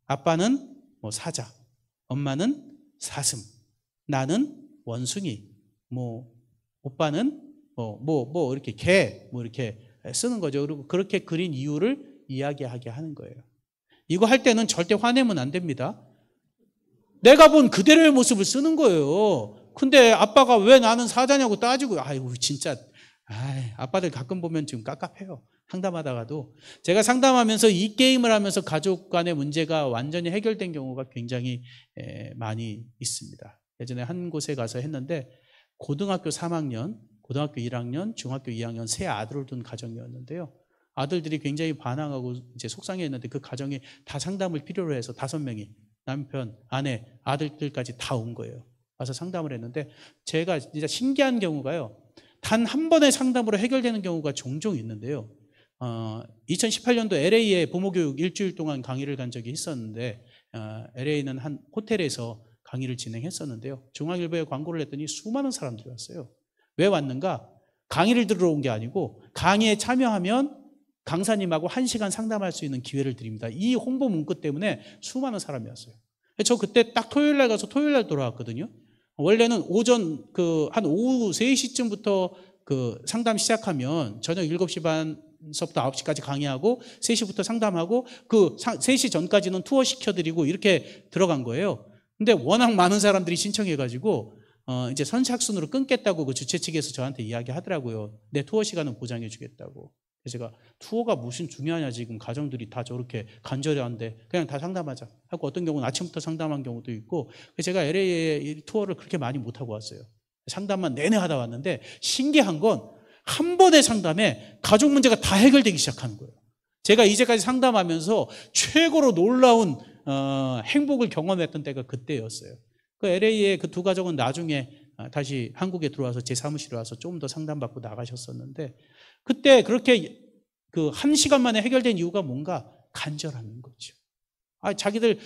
[SPEAKER 1] 아빠는 사자, 엄마는 사슴, 나는 원숭이, 오빠는 이렇게 개, 이렇게 쓰는 거죠. 그리고 그렇게 그린 이유를 이야기하게 하는 거예요. 이거 할 때는 절대 화내면 안 됩니다. 내가 본 그대로의 모습을 쓰는 거예요. 근데 아빠가 왜 나는 사자냐고 따지고, 진짜, 아빠들 가끔 보면 지금 깝깝해요. 상담하다가도. 제가 상담하면서 이 게임을 하면서 가족 간의 문제가 완전히 해결된 경우가 굉장히 많이 있습니다. 예전에 한 곳에 가서 했는데 고등학교 3학년, 고등학교 1학년, 중학교 2학년 세 아들을 둔 가정이었는데요. 아들들이 굉장히 반항하고 이제 속상해했는데 그 가정이 다 상담을 필요로 해서 5명이 남편, 아내, 아들들까지 다 온 거예요. 와서 상담을 했는데 제가 진짜 신기한 경우가요. 단 한 번의 상담으로 해결되는 경우가 종종 있는데요. 2018년도 LA에 부모교육 일주일 동안 강의를 간 적이 있었는데 LA는 한 호텔에서 강의를 진행했었는데요. 중앙일보에 광고를 했더니 수많은 사람들이 왔어요. 왜 왔는가? 강의를 들으러 온 게 아니고 강의에 참여하면 강사님하고 1시간 상담할 수 있는 기회를 드립니다. 이 홍보 문구 때문에 수많은 사람이 왔어요. 저 그때 딱 토요일 날 가서 토요일 날 돌아왔거든요. 원래는 오전 한 오후 3시쯤부터 상담 시작하면 저녁 7시 반서부터 9시까지 강의하고 3시부터 상담하고 3시 전까지는 투어 시켜드리고 이렇게 들어간 거예요. 근데 워낙 많은 사람들이 신청해가지고 이제 선착순으로 끊겠다고 그 주최 측에서 저한테 이야기하더라고요. 내 투어 시간은 보장해 주겠다고. 그래서 제가 투어가 무슨 중요하냐 지금 가정들이 다 저렇게 간절해한데 그냥 다 상담하자 하고 어떤 경우는 아침부터 상담한 경우도 있고 그래서 제가 LA에 투어를 그렇게 많이 못하고 왔어요. 상담만 내내 하다 왔는데 신기한 건 한 번의 상담에 가족 문제가 다 해결되기 시작하는 거예요. 제가 이제까지 상담하면서 최고로 놀라운 행복을 경험했던 때가 그때였어요. LA의 그 두 가족은 나중에 다시 한국에 들어와서 제 사무실에 와서 좀 더 상담받고 나가셨었는데 그때 그렇게 1시간 만에 해결된 이유가 뭔가 간절한 거죠. 자기들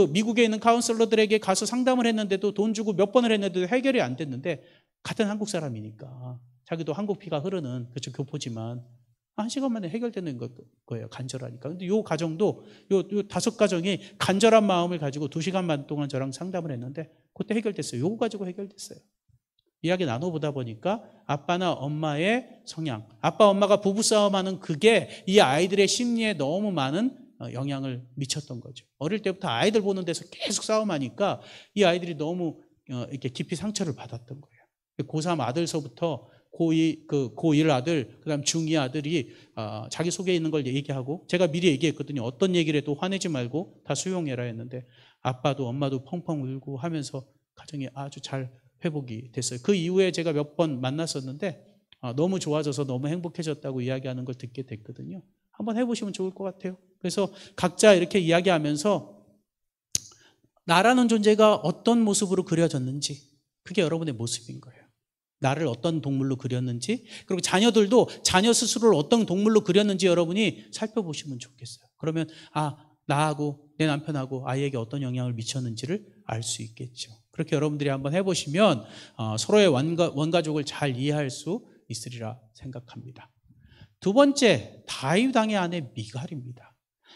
[SPEAKER 1] 미국에 있는 카운슬러들에게 가서 상담을 했는데도 돈 주고 몇 번을 했는데도 해결이 안 됐는데 같은 한국 사람이니까 자기도 한국 피가 흐르는 교포지만 1시간 만에 해결되는 거예요. 간절하니까. 근데 요 가정도 요 5가정이 간절한 마음을 가지고 2시간 반 동안 저랑 상담을 했는데 그때 해결됐어요. 요거 가지고 해결됐어요. 이야기 나눠보다 보니까 아빠나 엄마의 성향, 아빠 엄마가 부부싸움하는 그게 이 아이들의 심리에 너무 많은 영향을 미쳤던 거죠. 어릴 때부터 아이들 보는 데서 계속 싸움하니까 이 아이들이 너무 이렇게 깊이 상처를 받았던 거예요. 고3 아들서부터 고1 아들, 그 다음 중2 아들이 자기 속에 있는 걸 얘기하고, 제가 미리 얘기했거든요. 어떤 얘기를 해도 화내지 말고 다 수용해라 했는데 아빠도 엄마도 펑펑 울고 하면서 가정이 아주 잘 회복이 됐어요. 그 이후에 제가 몇 번 만났었는데 너무 좋아져서 너무 행복해졌다고 이야기하는 걸 듣게 됐거든요. 한번 해보시면 좋을 것 같아요. 그래서 각자 이렇게 이야기하면서 나라는 존재가 어떤 모습으로 그려졌는지, 그게 여러분의 모습인 거예요. 나를 어떤 동물로 그렸는지, 그리고 자녀들도 자녀 스스로를 어떤 동물로 그렸는지 여러분이 살펴보시면 좋겠어요. 그러면 나하고 내 남편하고 아이에게 어떤 영향을 미쳤는지를 알 수 있겠죠. 그렇게 여러분들이 한번 해보시면 서로의 원가족을 잘 이해할 수 있으리라 생각합니다. 두 번째, 다윗 왕의 아내 미갈입니다.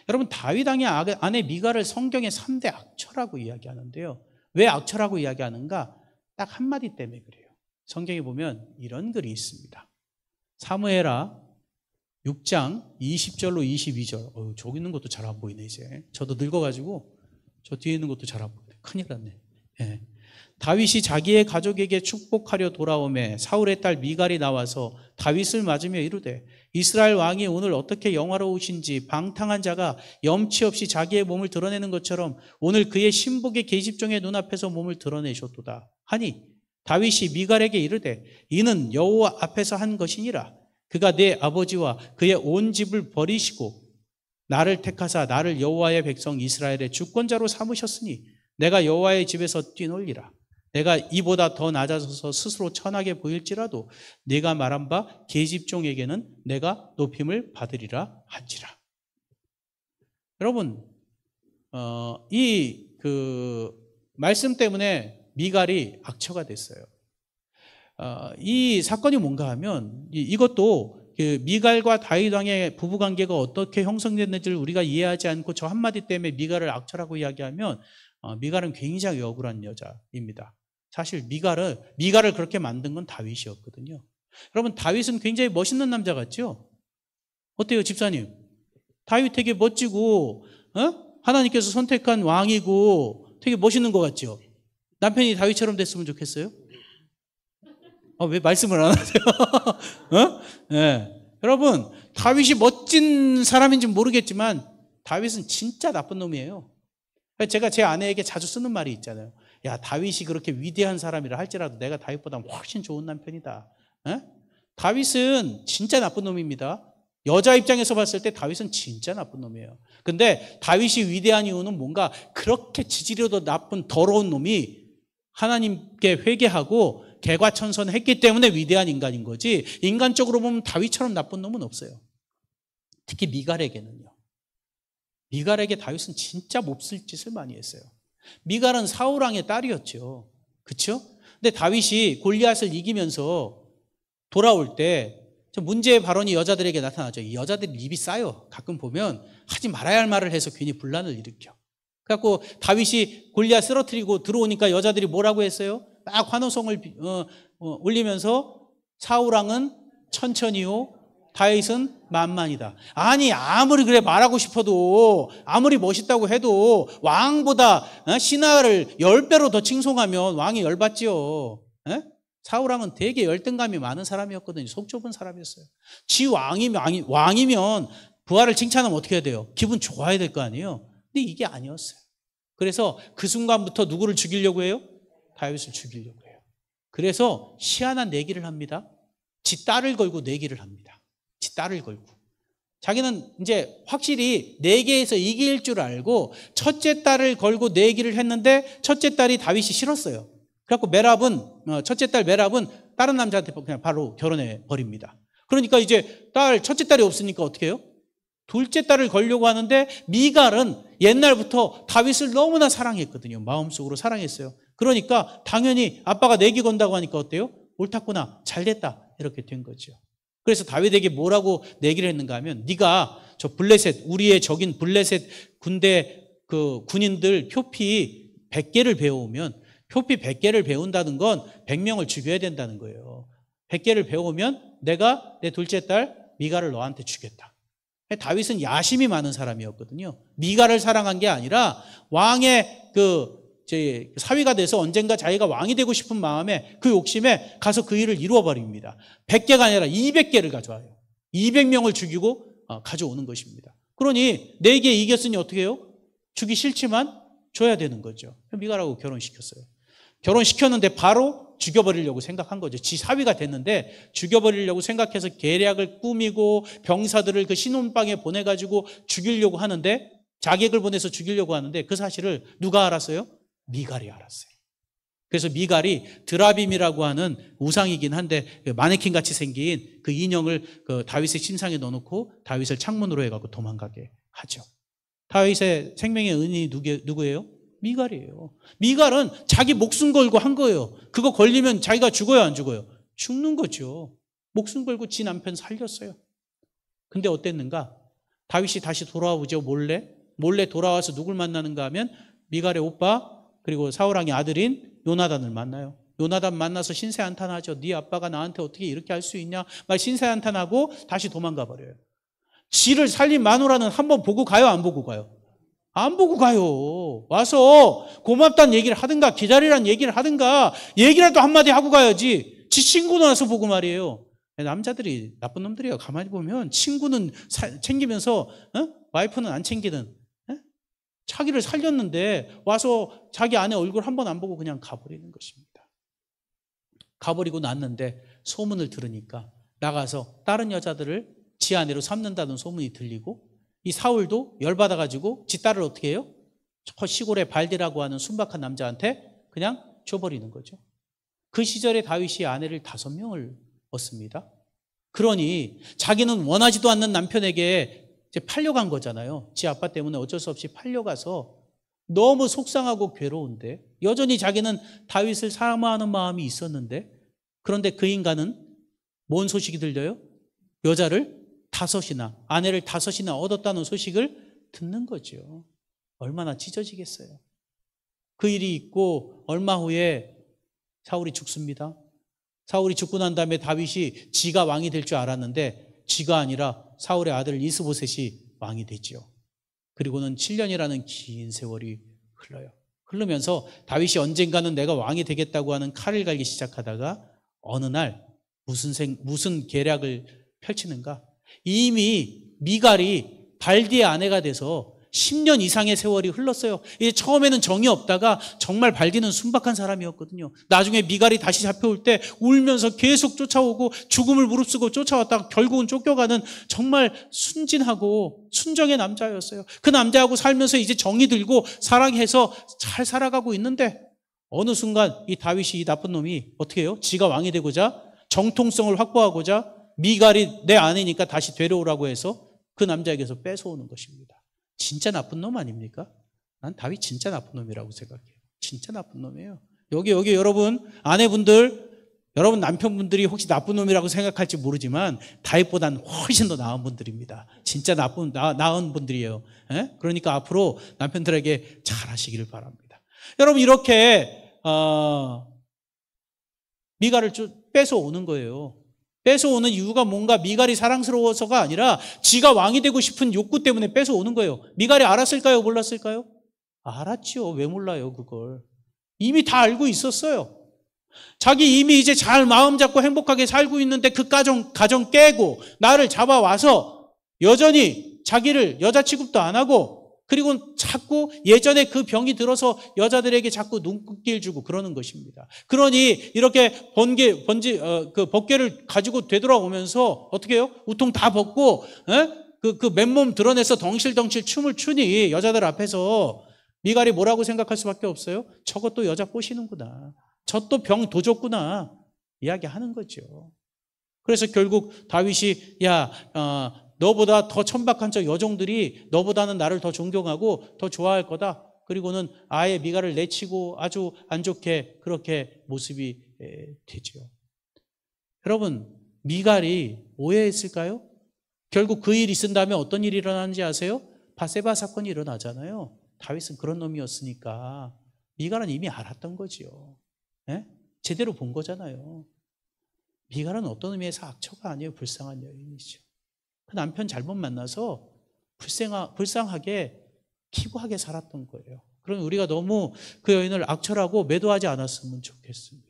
[SPEAKER 1] 여러분, 다윗 왕의 아내 미갈을 성경의 3대 악처라고 이야기하는데요. 왜 악처라고 이야기하는가? 딱 한마디 때문에 그래요. 성경에 보면 이런 글이 있습니다. 사무엘하 6장 20절로 22절. 저기 있는 것도 잘 안 보이네 이제. 저도 늙어가지고 저 뒤에 있는 것도 잘 안 보이네. 큰일 났네. 예. 다윗이 자기의 가족에게 축복하려 돌아오매 사울의 딸 미갈이 나와서 다윗을 맞으며 이르되 이스라엘 왕이 오늘 어떻게 영화로우신지 방탕한 자가 염치 없이 자기의 몸을 드러내는 것처럼 오늘 그의 신복의 계집종의 눈앞에서 몸을 드러내셨도다 하니 다윗이 미갈에게 이르되 이는 여호와 앞에서 한 것이니라. 그가 내 아버지와 그의 온 집을 버리시고 나를 택하사 나를 여호와의 백성 이스라엘의 주권자로 삼으셨으니 내가 여호와의 집에서 뛰놀리라. 내가 이보다 더 낮아져서 스스로 천하게 보일지라도 네가 말한 바 계집종에게는 내가 높임을 받으리라 한지라. 여러분, 이 말씀 때문에 미갈이 악처가 됐어요. 이 사건이 뭔가 하면 이것도 미갈과 다윗 왕의 부부관계가 어떻게 형성됐는지를 우리가 이해하지 않고 저 한마디 때문에 미갈을 악처라고 이야기하면 미갈은 굉장히 억울한 여자입니다. 사실 미갈을 그렇게 만든 건 다윗이었거든요. 여러분, 다윗은 굉장히 멋있는 남자 같죠? 어때요, 집사님? 다윗 되게 멋지고 하나님께서 선택한 왕이고 되게 멋있는 것 같죠? 남편이 다윗처럼 됐으면 좋겠어요? 왜 말씀을 안 하세요? 네. 여러분, 다윗이 멋진 사람인지는 모르겠지만 다윗은 진짜 나쁜 놈이에요. 제가 제 아내에게 자주 쓰는 말이 있잖아요. 야, 다윗이 그렇게 위대한 사람이라 할지라도 내가 다윗보다 훨씬 좋은 남편이다. 다윗은 진짜 나쁜 놈입니다. 여자 입장에서 봤을 때 다윗은 진짜 나쁜 놈이에요. 근데 다윗이 위대한 이유는 뭔가 그렇게 지지려도 나쁜 더러운 놈이 하나님께 회개하고 개과천선했기 때문에 위대한 인간인 거지, 인간적으로 보면 다윗처럼 나쁜 놈은 없어요. 특히 미갈에게는요. 미갈에게 다윗은 진짜 몹쓸 짓을 많이 했어요. 미갈은 사울왕의 딸이었죠. 그렇죠? 근데 다윗이 골리앗을 이기면서 돌아올 때 문제의 발언이 여자들에게 나타나죠. 이 여자들이 입이 싸요. 가끔 보면 하지 말아야 할 말을 해서 괜히 분란을 일으켜. 그래갖고 다윗이 골리앗 쓰러뜨리고 들어오니까 여자들이 뭐라고 했어요? 막 환호성을 올리면서 사울왕은 천천히요, 다윗은 만만이다. 아니, 아무리 그래 말하고 싶어도, 아무리 멋있다고 해도 왕보다 신하를 10배로 더 칭송하면 왕이 열받지요. 사울왕은 되게 열등감이 많은 사람이었거든요. 속 좁은 사람이었어요. 지 왕이면 부하를 칭찬하면 어떻게 해야 돼요? 기분 좋아야 될 거 아니에요? 근데 이게 아니었어요. 그래서 그 순간부터 누구를 죽이려고 해요? 다윗을 죽이려고 해요. 그래서 희한한 내기를 합니다. 지 딸을 걸고 내기를 합니다. 지 딸을 걸고. 자기는 이제 확실히 내기에서 이길 줄 알고 첫째 딸을 걸고 내기를 했는데 첫째 딸이 다윗이 싫었어요. 그래갖고 첫째 딸 메랍은 다른 남자한테 그냥 바로 결혼해 버립니다. 그러니까 이제 첫째 딸이 없으니까 어떻게 해요? 둘째 딸을 걸려고 하는데 미갈은 옛날부터 다윗을 너무나 사랑했거든요. 마음속으로 사랑했어요. 그러니까 당연히 아빠가 내기 건다고 하니까 어때요? 옳았구나, 잘됐다, 이렇게 된 거죠. 그래서 다윗에게 뭐라고 내기를 했는가 하면, 네가 저 블레셋, 우리의 적인 블레셋 군대 군인들 표피 100개를 배워오면 표피 100개를 배운다는 건 100명을 죽여야 된다는 거예요. 100개를 배우면 내가 내 둘째 딸 미갈을 너한테 주겠다. 다윗은 야심이 많은 사람이었거든요. 미갈을 사랑한 게 아니라 왕의 사위가 돼서 언젠가 자기가 왕이 되고 싶은 마음에 그 욕심에 가서 그 일을 이루어버립니다. 100개가 아니라 200개를 가져와요. 200명을 죽이고 가져오는 것입니다. 그러니 4개 이겼으니 어떻게 해요? 주기 싫지만 줘야 되는 거죠. 미갈하고 결혼시켰어요. 결혼시켰는데 바로 죽여버리려고 생각한 거죠. 지 사위가 됐는데 죽여버리려고 생각해서 계략을 꾸미고 병사들을 그 신혼방에 보내가지고 죽이려고 하는데, 자객을 보내서 죽이려고 하는데 그 사실을 누가 알았어요? 미갈이 알았어요. 그래서 미갈이 드라빔이라고 하는 우상이긴 한데 마네킹 같이 생긴 그 인형을 그 다윗의 침상에 넣어놓고 다윗을 창문으로 해갖고 도망가게 하죠. 다윗의 생명의 은인이 누구예요? 미갈이에요. 미갈은 자기 목숨 걸고 한 거예요. 그거 걸리면 자기가 죽어요, 안 죽어요? 죽는 거죠. 목숨 걸고 지 남편 살렸어요. 근데 어땠는가? 다윗이 다시 돌아와 보죠. 몰래 돌아와서 누굴 만나는가 하면 미갈의 오빠 그리고 사울왕의 아들인 요나단을 만나요. 요나단 만나서 신세한탄하죠. 네 아빠가 나한테 어떻게 이렇게 할 수 있냐? 막 신세한탄하고 다시 도망가 버려요. 지를 살린 마누라는 한번 보고 가요, 안 보고 가요? 안 보고 가요. 와서 고맙다는 얘기를 하든가 기다리라는 얘기를 하든가 얘기라도 한마디 하고 가야지. 지 친구도 와서 보고 말이에요. 남자들이 나쁜 놈들이에요. 가만히 보면 친구는 챙기면서 와이프는 안 챙기는, 자기를 살렸는데 와서 자기 아내 얼굴 한 번 안 보고 그냥 가버리는 것입니다. 가버리고 났는데 소문을 들으니까 나가서 다른 여자들을 지 아내로 삼는다는 소문이 들리고, 이 사울도 열받아가지고 지 딸을 어떻게 해요? 저 시골의 발디라고 하는 순박한 남자한테 그냥 줘버리는 거죠. 그 시절에 다윗이 아내를 5명을 얻습니다. 그러니 자기는 원하지도 않는 남편에게 이제 팔려간 거잖아요. 지 아빠 때문에 어쩔 수 없이 팔려가서 너무 속상하고 괴로운데, 여전히 자기는 다윗을 사랑하는 마음이 있었는데, 그런데 그 인간은 뭔 소식이 들려요? 여자를 5이나, 아내를 5이나 얻었다는 소식을 듣는 거죠. 얼마나 찢어지겠어요. 그 일이 있고 얼마 후에 사울이 죽습니다. 사울이 죽고 난 다음에 다윗이 지가 왕이 될 줄 알았는데 지가 아니라 사울의 아들 이스보셋이 왕이 되죠. 그리고는 7년이라는 긴 세월이 흘러요. 흐르면서 다윗이 언젠가는 내가 왕이 되겠다고 하는 칼을 갈기 시작하다가 어느 날 무슨 계략을 펼치는가? 이미 미갈이 발디의 아내가 돼서 10년 이상의 세월이 흘렀어요. 이제 처음에는 정이 없다가 정말 발디는 순박한 사람이었거든요. 나중에 미갈이 다시 잡혀올 때 울면서 계속 쫓아오고 죽음을 무릅쓰고 쫓아왔다가 결국은 쫓겨가는 정말 순진하고 순정의 남자였어요. 그 남자하고 살면서 이제 정이 들고 사랑해서 잘 살아가고 있는데 어느 순간 이 다윗이, 이 나쁜 놈이 어떻게 해요? 지가 왕이 되고자 정통성을 확보하고자 미갈이 내 아내니까 다시 데려오라고 해서 그 남자에게서 뺏어오는 것입니다. 진짜 나쁜 놈 아닙니까? 난 다윗 진짜 나쁜 놈이라고 생각해요. 진짜 나쁜 놈이에요. 여기 여러분 아내분들, 여러분 남편분들이 혹시 나쁜 놈이라고 생각할지 모르지만 다윗보다는 훨씬 더 나은 분들입니다. 진짜 나은 분들이에요. 그러니까 앞으로 남편들에게 잘하시기를 바랍니다. 여러분 이렇게 미갈을 뺏어오는 거예요. 뺏어오는 이유가 뭔가 미갈이 사랑스러워서가 아니라 지가 왕이 되고 싶은 욕구 때문에 뺏어오는 거예요. 미갈이 알았을까요? 몰랐을까요? 알았죠. 왜 몰라요, 그걸. 이미 다 알고 있었어요. 자기 이미 이제 잘 마음 잡고 행복하게 살고 있는데 그 가정 깨고 나를 잡아와서 여전히 자기를 여자 취급도 안 하고, 그리고 자꾸 예전에 그 병이 들어서 여자들에게 자꾸 눈길 주고 그러는 것입니다. 그러니 이렇게 벗개를 가지고 되돌아오면서 어떻게 해요? 우통 다 벗고 그 맨몸 드러내서 덩실덩실 춤을 추니 여자들 앞에서 미갈이 뭐라고 생각할 수밖에 없어요? 저것도 여자 꼬시는구나. 저 또 병 도줬구나. 이야기하는 거죠. 그래서 결국 다윗이 너보다 더 천박한 저 여종들이 너보다는 나를 더 존경하고 더 좋아할 거다. 그리고는 아예 미갈을 내치고 아주 안 좋게 그렇게 모습이 되죠. 여러분, 미갈이 오해했을까요? 결국 그 일이 있은 다음에 어떤 일이 일어나는지 아세요? 바세바 사건이 일어나잖아요. 다윗은 그런 놈이었으니까 미갈은 이미 알았던 거지요. 예? 제대로 본 거잖아요. 미갈은 어떤 의미에서 악처가 아니에요. 불쌍한 여인이죠. 그 남편 잘못 만나서 불쌍하게 기부하게 살았던 거예요. 그럼 우리가 너무 그 여인을 악처라고 매도하지 않았으면 좋겠습니다.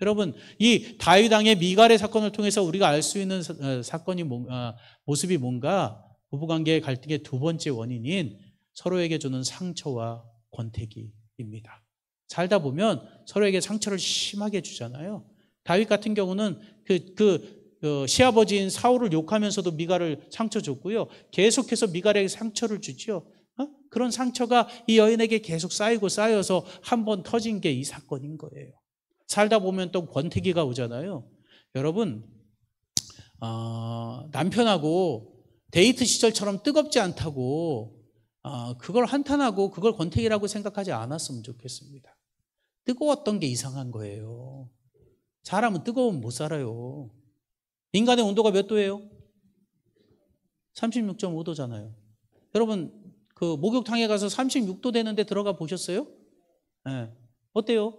[SPEAKER 1] 여러분, 이 다윗 왕의 미갈의 사건을 통해서 우리가 알 수 있는 모습이 뭔가? 부부관계의 갈등의 두 번째 원인인 서로에게 주는 상처와 권태기입니다. 살다 보면 서로에게 상처를 심하게 주잖아요. 다윗 같은 경우는 시아버지인 사울을 욕하면서도 미갈을 상처 줬고요. 계속해서 미갈에게 상처를 주죠. 그런 상처가 이 여인에게 계속 쌓여서 한 번 터진 게 이 사건인 거예요. 살다 보면 또 권태기가 오잖아요. 여러분, 남편하고 데이트 시절처럼 뜨겁지 않다고 그걸 한탄하고 그걸 권태기라고 생각하지 않았으면 좋겠습니다. 뜨거웠던 게 이상한 거예요. 사람은 뜨거우면 못 살아요. 인간의 온도가 몇 도예요? 36.5도잖아요. 여러분, 그 목욕탕에 가서 36도 되는데 들어가 보셨어요? 네. 어때요?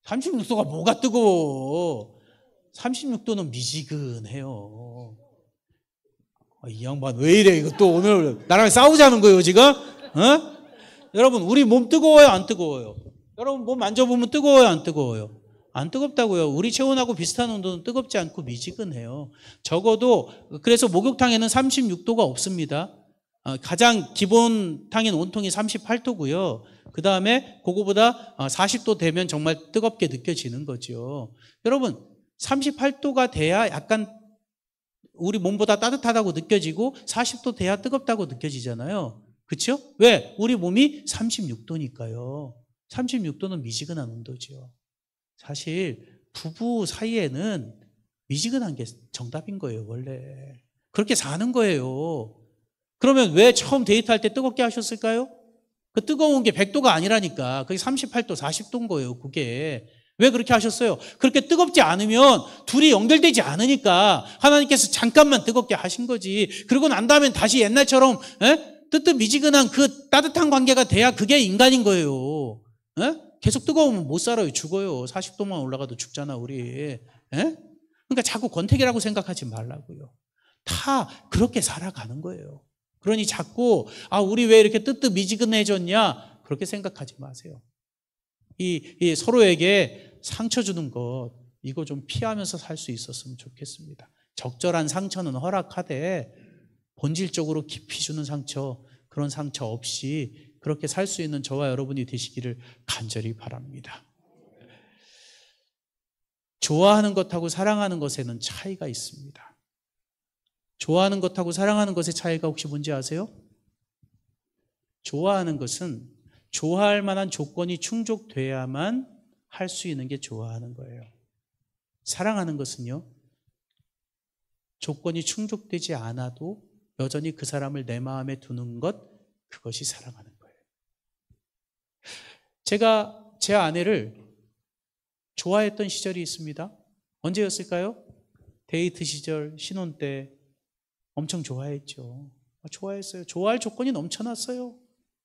[SPEAKER 1] 36도가 뭐가 뜨거워? 36도는 미지근해요. 이 양반 왜 이래? 이거 또 오늘 나랑 싸우자는 거예요, 지금? 여러분, 우리 몸 뜨거워요, 안 뜨거워요? 여러분, 몸 만져보면 뜨거워요, 안 뜨거워요? 안 뜨겁다고요. 우리 체온하고 비슷한 온도는 뜨겁지 않고 미지근해요. 적어도 그래서 목욕탕에는 36도가 없습니다. 가장 기본 탕인 온통이 38도고요. 그 다음에 그거보다 40도 되면 정말 뜨겁게 느껴지는 거죠. 여러분, 38도가 돼야 약간 우리 몸보다 따뜻하다고 느껴지고 40도 돼야 뜨겁다고 느껴지잖아요. 그렇죠? 왜? 우리 몸이 36도니까요. 36도는 미지근한 온도죠. 사실 부부 사이에는 미지근한 게 정답인 거예요. 원래 그렇게 사는 거예요. 그러면 왜 처음 데이트할 때 뜨겁게 하셨을까요? 그 뜨거운 게 100도가 아니라니까. 그게 38도, 40도인 거예요. 그게. 왜 그렇게 하셨어요? 그렇게 뜨겁지 않으면 둘이 연결되지 않으니까 하나님께서 잠깐만 뜨겁게 하신 거지. 그러고 난 다음엔 다시 옛날처럼 뜨뜻미지근한 그 따뜻한 관계가 돼야 그게 인간인 거예요. 계속 뜨거우면 못 살아요. 죽어요. 40도만 올라가도 죽잖아, 우리. 그러니까 자꾸 권태기라고 생각하지 말라고요. 다 그렇게 살아가는 거예요. 그러니 자꾸 우리 왜 이렇게 뜨뜻미지근해졌냐? 그렇게 생각하지 마세요. 이 서로에게 상처 주는 것, 이거 좀 피하면서 살 수 있었으면 좋겠습니다. 적절한 상처는 허락하되 본질적으로 깊이 주는 상처, 그런 상처 없이 그렇게 살 수 있는 저와 여러분이 되시기를 간절히 바랍니다. 좋아하는 것하고 사랑하는 것에는 차이가 있습니다. 좋아하는 것하고 사랑하는 것의 차이가 혹시 뭔지 아세요? 좋아하는 것은 좋아할 만한 조건이 충족돼야만 할 수 있는 게 좋아하는 거예요. 사랑하는 것은요, 조건이 충족되지 않아도 여전히 그 사람을 내 마음에 두는 것, 그것이 사랑하는 거예요. 제가 제 아내를 좋아했던 시절이 있습니다. 언제였을까요? 데이트 시절, 신혼 때 엄청 좋아했죠. 좋아했어요. 좋아할 조건이 넘쳐났어요.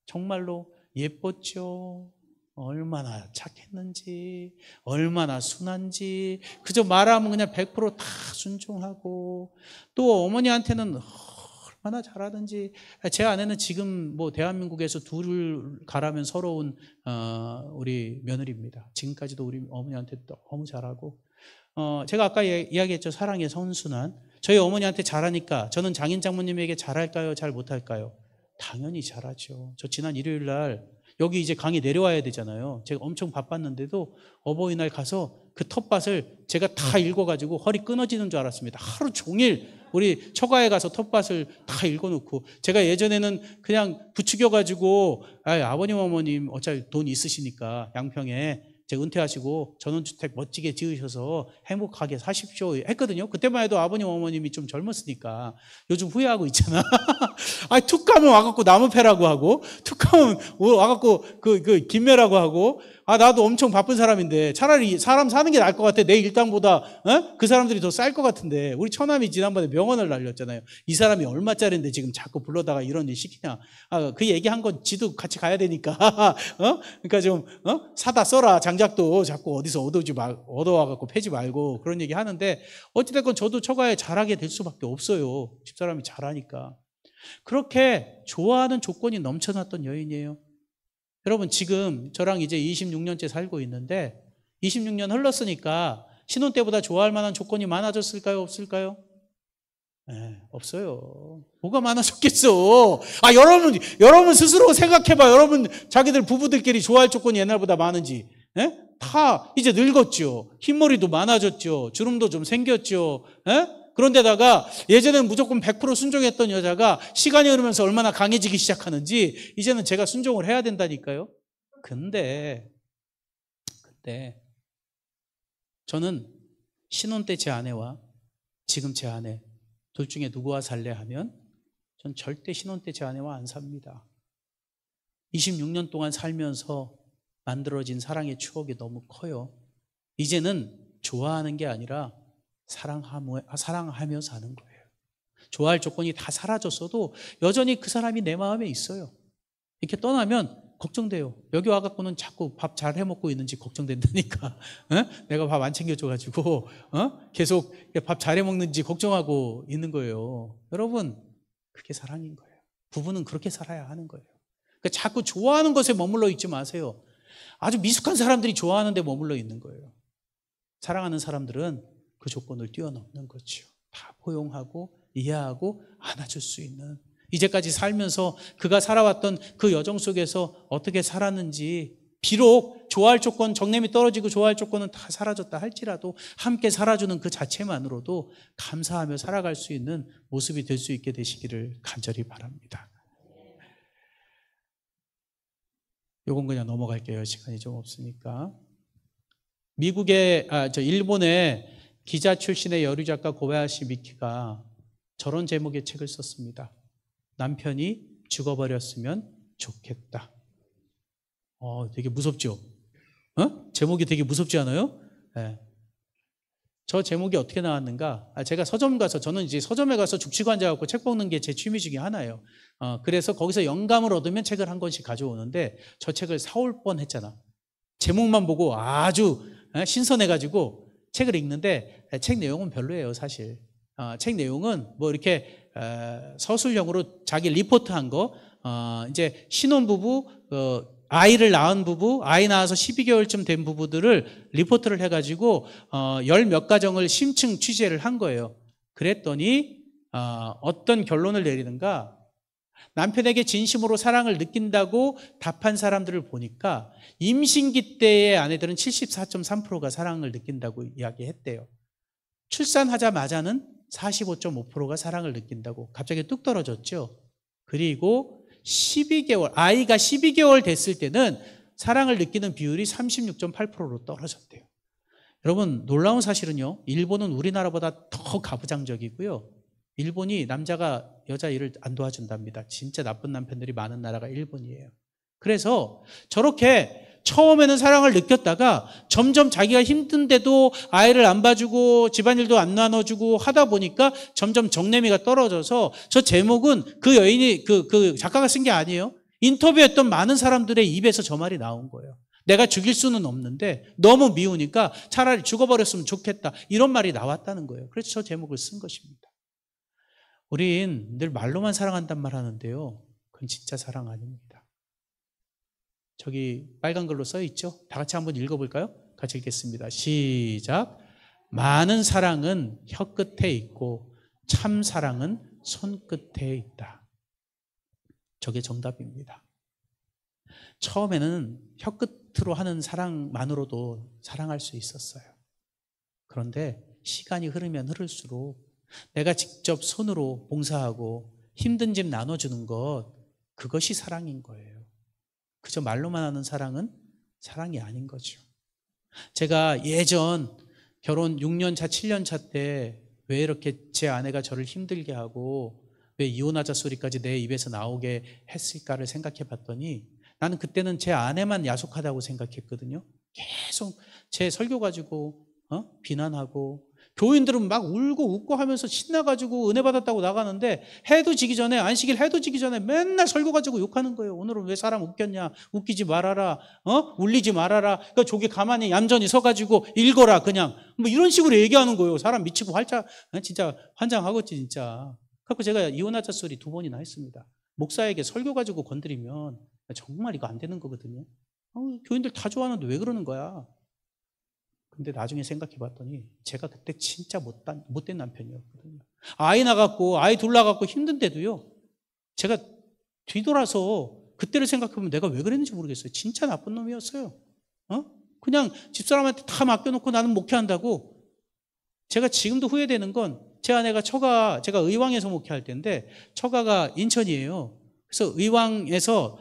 [SPEAKER 1] 정말로 예뻤죠. 얼마나 착했는지, 얼마나 순한지, 그저 말하면 그냥 100% 다 순종하고, 또 어머니한테는 얼마나 잘하든지. 제 아내는 지금 대한민국에서 둘을 가라면 서러운 우리 며느리입니다. 지금까지도 우리 어머니한테 너무 잘하고, 제가 아까 이야기했죠. 사랑의 선순환. 저희 어머니한테 잘하니까 저는 장인 장모님에게 잘할까요? 잘 못할까요? 당연히 잘하죠. 저 지난 일요일 날 여기 이제 강의 내려와야 되잖아요. 제가 엄청 바빴는데도 어버이날 가서 그 텃밭을 제가 다 읽어가지고 허리 끊어지는 줄 알았습니다. 하루 종일 우리 처가에 가서 텃밭을 다 읽어놓고, 제가 예전에는 그냥 부추겨가지고 아버님 어머님 어차피 돈 있으시니까 양평에 제가 은퇴하시고 전원주택 멋지게 지으셔서 행복하게 사십시오 했거든요. 그때만 해도 아버님 어머님이 좀 젊었으니까. 요즘 후회하고 있잖아. 툭 가면 와갖고 나무 패라고 하고, 툭 가면 와갖고 그 김매라고 하고, 나도 엄청 바쁜 사람인데 차라리 사람 사는 게 나을 것 같아. 내 일당보다 그 사람들이 더 쌀 것 같은데. 우리 처남이 지난번에 명언을 날렸잖아요. 이 사람이 얼마짜리인데 지금 자꾸 불러다가 이런 일 시키냐. 그 얘기한 건 지도 같이 가야 되니까. 그러니까 좀 사다 써라. 장작도 자꾸 어디서 얻어와갖고 패지 말고 그런 얘기 하는데 어찌됐건 저도 처가에 잘하게 될 수밖에 없어요. 집사람이 잘하니까. 그렇게 좋아하는 조건이 넘쳐났던 여인이에요. 여러분 지금 저랑 이제 26년째 살고 있는데 26년 흘렀으니까 신혼 때보다 좋아할 만한 조건이 많아졌을까요? 없을까요? 네, 없어요. 뭐가 많아졌겠어. 여러분 스스로 생각해봐. 여러분 자기들 부부들끼리 좋아할 조건이 옛날보다 많은지. 네? 다 이제 늙었죠. 흰머리도 많아졌죠. 주름도 좀 생겼죠. 네? 그런데다가 예전에는 무조건 100% 순종했던 여자가 시간이 흐르면서 얼마나 강해지기 시작하는지 이제는 제가 순종을 해야 된다니까요. 근데 저는 신혼 때 제 아내와 지금 제 아내 둘 중에 누구와 살래 하면 전 절대 신혼 때 제 아내와 안 삽니다. 26년 동안 살면서 만들어진 사랑의 추억이 너무 커요. 이제는 좋아하는 게 아니라 사랑하며 사는 거예요. 좋아할 조건이 다 사라졌어도 여전히 그 사람이 내 마음에 있어요. 이렇게 떠나면 걱정돼요. 여기 와갖고는 자꾸 밥 잘 해먹고 있는지 걱정된다니까. 내가 밥 안 챙겨줘가지고 계속 밥 잘 해먹는지 걱정하고 있는 거예요. 여러분 그게 사랑인 거예요. 부부는 그렇게 살아야 하는 거예요. 그러니까 자꾸 좋아하는 것에 머물러 있지 마세요. 아주 미숙한 사람들이 좋아하는 데 머물러 있는 거예요. 사랑하는 사람들은 그 조건을 뛰어넘는 거죠. 다 포용하고 이해하고 안아줄 수 있는, 이제까지 살면서 그가 살아왔던 그 여정 속에서 어떻게 살았는지, 비록 좋아할 조건, 정냄이 떨어지고 좋아할 조건은 다 사라졌다 할지라도 함께 살아주는 그 자체만으로도 감사하며 살아갈 수 있는 모습이 될 수 있게 되시기를 간절히 바랍니다. 요건 그냥 넘어갈게요. 시간이 좀 없으니까. 일본의 기자 출신의 여류 작가 고바야시 미키가 저런 제목의 책을 썼습니다. 남편이 죽어버렸으면 좋겠다. 되게 무섭죠? 제목이 되게 무섭지 않아요? 네. 저 제목이 어떻게 나왔는가? 제가 저는 이제 서점에 가서 죽치고 앉아갖고 책 읽는 게 제 취미 중에 하나예요. 그래서 거기서 영감을 얻으면 책을 한 권씩 가져오는데 저 책을 사올 뻔 했잖아. 제목만 보고 아주 신선해가지고 책을 읽는데 책 내용은 별로예요, 사실. 책 내용은 뭐 이렇게 서술형으로 자기 리포트한 거, 이제 신혼부부, 아이를 낳은 부부, 아이 낳아서 12개월쯤 된 부부들을 리포트를 해가지고 열 몇 가정을 심층 취재를 한 거예요. 그랬더니 어떤 결론을 내리는가? 남편에게 진심으로 사랑을 느낀다고 답한 사람들을 보니까 임신기 때의 아내들은 74.3%가 사랑을 느낀다고 이야기했대요. 출산하자마자는 45.5%가 사랑을 느낀다고 갑자기 뚝 떨어졌죠. 그리고 아이가 12개월 됐을 때는 사랑을 느끼는 비율이 36.8%로 떨어졌대요. 여러분 놀라운 사실은요, 일본은 우리나라보다 더 가부장적이고요, 일본이 남자가 여자 일을 안 도와준답니다. 진짜 나쁜 남편들이 많은 나라가 일본이에요. 그래서 저렇게 처음에는 사랑을 느꼈다가 점점 자기가 힘든데도 아이를 안 봐주고 집안일도 안 나눠주고 하다 보니까 점점 정내미가 떨어져서, 저 제목은 그 여인이 그 작가가 쓴 게 아니에요. 인터뷰했던 많은 사람들의 입에서 저 말이 나온 거예요. 내가 죽일 수는 없는데 너무 미우니까 차라리 죽어버렸으면 좋겠다, 이런 말이 나왔다는 거예요. 그래서 저 제목을 쓴 것입니다. 우린 늘 말로만 사랑한단 말 하는데요, 그건 진짜 사랑 아닙니다. 저기 빨간 글로 써 있죠? 다 같이 한번 읽어볼까요? 같이 읽겠습니다. 시작. 많은 사랑은 혀끝에 있고 참 사랑은 손끝에 있다. 저게 정답입니다. 처음에는 혀끝으로 하는 사랑만으로도 사랑할 수 있었어요. 그런데 시간이 흐르면 흐를수록 내가 직접 손으로 봉사하고 힘든 집 나눠주는 것, 그것이 사랑인 거예요. 그저 말로만 하는 사랑은 사랑이 아닌 거죠. 제가 예전 결혼 6년 차, 7년 차 때 왜 이렇게 제 아내가 저를 힘들게 하고 왜 이혼하자 소리까지 내 입에서 나오게 했을까를 생각해 봤더니 나는 그때는 제 아내만 야속하다고 생각했거든요. 계속 제 설교 가지고 비난하고, 교인들은 막 울고 웃고 하면서 신나가지고 은혜 받았다고 나가는데 해도 지기 전에, 안식일 해도 지기 전에 맨날 설교 가지고 욕하는 거예요. 오늘은 왜 사람 웃겼냐, 웃기지 말아라, 울리지 말아라, 그러니까 저기 가만히 얌전히 서가지고 읽어라, 그냥 뭐 이런 식으로 얘기하는 거예요. 사람 미치고 활짝 진짜 환장하겠지 진짜. 그래서 제가 이혼하자 소리 2번이나 했습니다. 목사에게 설교 가지고 건드리면 정말 이거 안 되는 거거든요. 교인들 다 좋아하는데 왜 그러는 거야? 근데 나중에 생각해 봤더니 제가 그때 진짜 못된 남편이었거든요. 아이 낳았고 아이 둘 낳았고 힘든데도요, 제가 뒤돌아서 그때를 생각해보면 내가 왜 그랬는지 모르겠어요. 진짜 나쁜 놈이었어요. 그냥 집사람한테 다 맡겨놓고 나는 목회한다고. 제가 지금도 후회되는 건, 제 아내가 제가 의왕에서 목회할 때인데 처가가 인천이에요. 그래서 의왕에서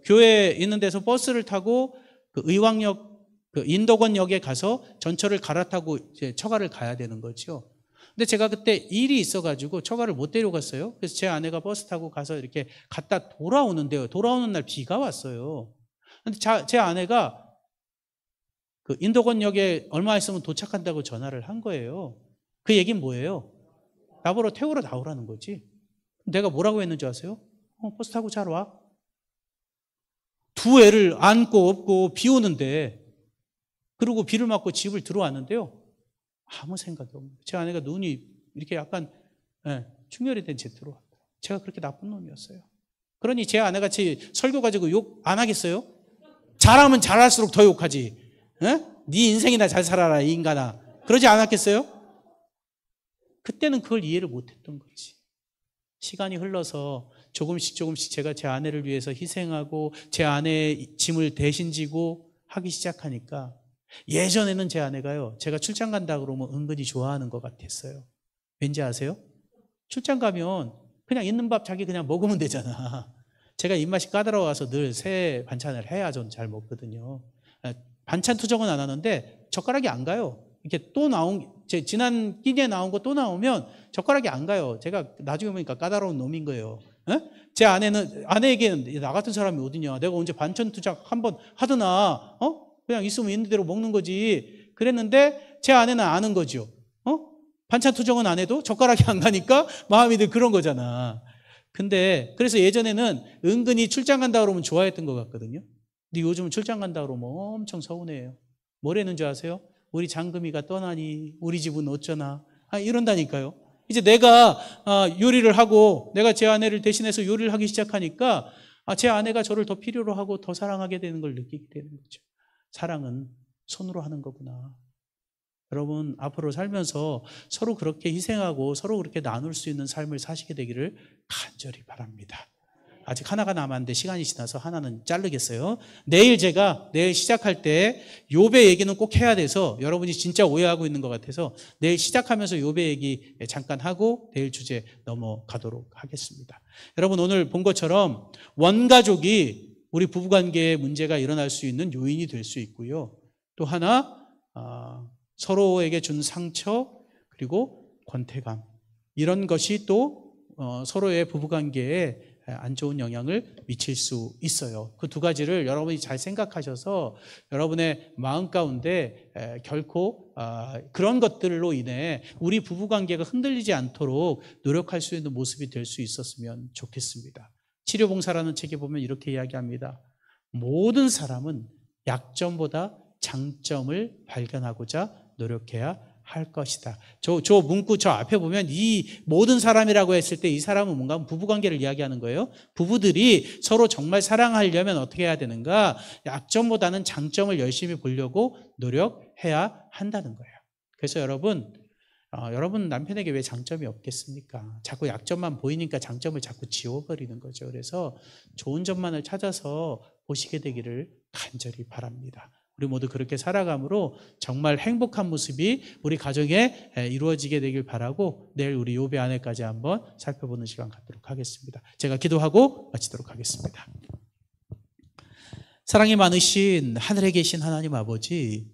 [SPEAKER 1] 교회에 있는 데서 버스를 타고 그 의왕역, 그 인덕원역에 가서 전철을 갈아타고 이제 처가를 가야 되는 거죠. 근데 제가 그때 일이 있어가지고 처가를 못 데려갔어요. 그래서 제 아내가 버스 타고 가서 이렇게 갔다 돌아오는데요. 돌아오는 날 비가 왔어요. 근데 제 아내가 그 인덕원역에 얼마 있으면 도착한다고 전화를 한 거예요. 그 얘기는 뭐예요? 나보러 태우러 나오라는 거지. 내가 뭐라고 했는 줄 아세요? 버스 타고 잘 와. 두 애를 안고 업고 비 오는데, 그리고 비를 맞고 집을 들어왔는데요, 아무 생각이 없는 거예요. 제 아내가 눈이 이렇게 약간 충혈이 된 채 들어왔어요. 제가 그렇게 나쁜 놈이었어요. 그러니 제 아내같이 설교 가지고 욕 안 하겠어요? 잘하면 잘할수록 더 욕하지. 네 인생이나 잘 살아라 이 인간아, 그러지 않았겠어요? 그때는 그걸 이해를 못했던 거지. 시간이 흘러서 조금씩 제가 제 아내를 위해서 희생하고 제 아내의 짐을 대신 지고 하기 시작하니까, 예전에는 제 아내가요, 제가 출장 간다 그러면 은근히 좋아하는 것 같았어요. 왠지 아세요? 출장 가면 그냥 있는 밥 자기 그냥 먹으면 되잖아. 제가 입맛이 까다로워서 늘 새 반찬을 해야 전 잘 먹거든요. 반찬 투정은 안 하는데 젓가락이 안 가요. 이렇게 또 지난 끼니에 나온 거 또 나오면 젓가락이 안 가요. 제가 나중에 보니까 까다로운 놈인 거예요. 제 아내에게는 나 같은 사람이 어디냐, 내가 언제 반찬 투정 한번 하더나, 그냥 있으면 있는 대로 먹는 거지 그랬는데, 제 아내는 아는 거죠. 반찬 투정은 안 해도 젓가락이 안 가니까 마음이 늘 그런 거잖아. 근데 그래서 예전에는 은근히 출장 간다 그러면 좋아했던 것 같거든요. 근데 요즘은 출장 간다 그러면 엄청 서운해요. 뭐라는 줄 아세요? 우리 장금이가 떠나니 우리 집은 어쩌나, 이런다니까요. 이제 내가 요리를 하고 내가 제 아내를 대신해서 요리를 하기 시작하니까 제 아내가 저를 더 필요로 하고 더 사랑하게 되는 걸 느끼게 되는 거죠. 사랑은 손으로 하는 거구나. 여러분, 앞으로 살면서 서로 그렇게 희생하고 서로 그렇게 나눌 수 있는 삶을 사시게 되기를 간절히 바랍니다. 아직 하나가 남았는데 시간이 지나서 하나는 자르겠어요. 내일 시작할 때 욥의 얘기는 꼭 해야 돼서 여러분이 진짜 오해하고 있는 것 같아서 내일 시작하면서 욥의 얘기 잠깐 하고 내일 주제 넘어가도록 하겠습니다. 여러분, 오늘 본 것처럼 원가족이 우리 부부관계에 문제가 일어날 수 있는 요인이 될 수 있고요. 또 하나, 서로에게 준 상처 그리고 권태감, 이런 것이 또 서로의 부부관계에 안 좋은 영향을 미칠 수 있어요. 그 두 가지를 여러분이 잘 생각하셔서 여러분의 마음 가운데 결코 그런 것들로 인해 우리 부부관계가 흔들리지 않도록 노력할 수 있는 모습이 될 수 있었으면 좋겠습니다. 치료봉사라는 책에 보면 이렇게 이야기합니다. 모든 사람은 약점보다 장점을 발견하고자 노력해야 할 것이다. 저 문구 저 앞에 보면 이 모든 사람이라고 했을 때 이 사람은 뭔가 부부관계를 이야기하는 거예요. 부부들이 서로 정말 사랑하려면 어떻게 해야 되는가? 약점보다는 장점을 열심히 보려고 노력해야 한다는 거예요. 그래서 여러분 남편에게 왜 장점이 없겠습니까? 자꾸 약점만 보이니까 장점을 자꾸 지워버리는 거죠. 그래서 좋은 점만을 찾아서 보시게 되기를 간절히 바랍니다. 우리 모두 그렇게 살아감으로 정말 행복한 모습이 우리 가정에 이루어지게 되길 바라고 내일 우리 욥의 아내까지 한번 살펴보는 시간 갖도록 하겠습니다. 제가 기도하고 마치도록 하겠습니다. 사랑이 많으신 하늘에 계신 하나님 아버지,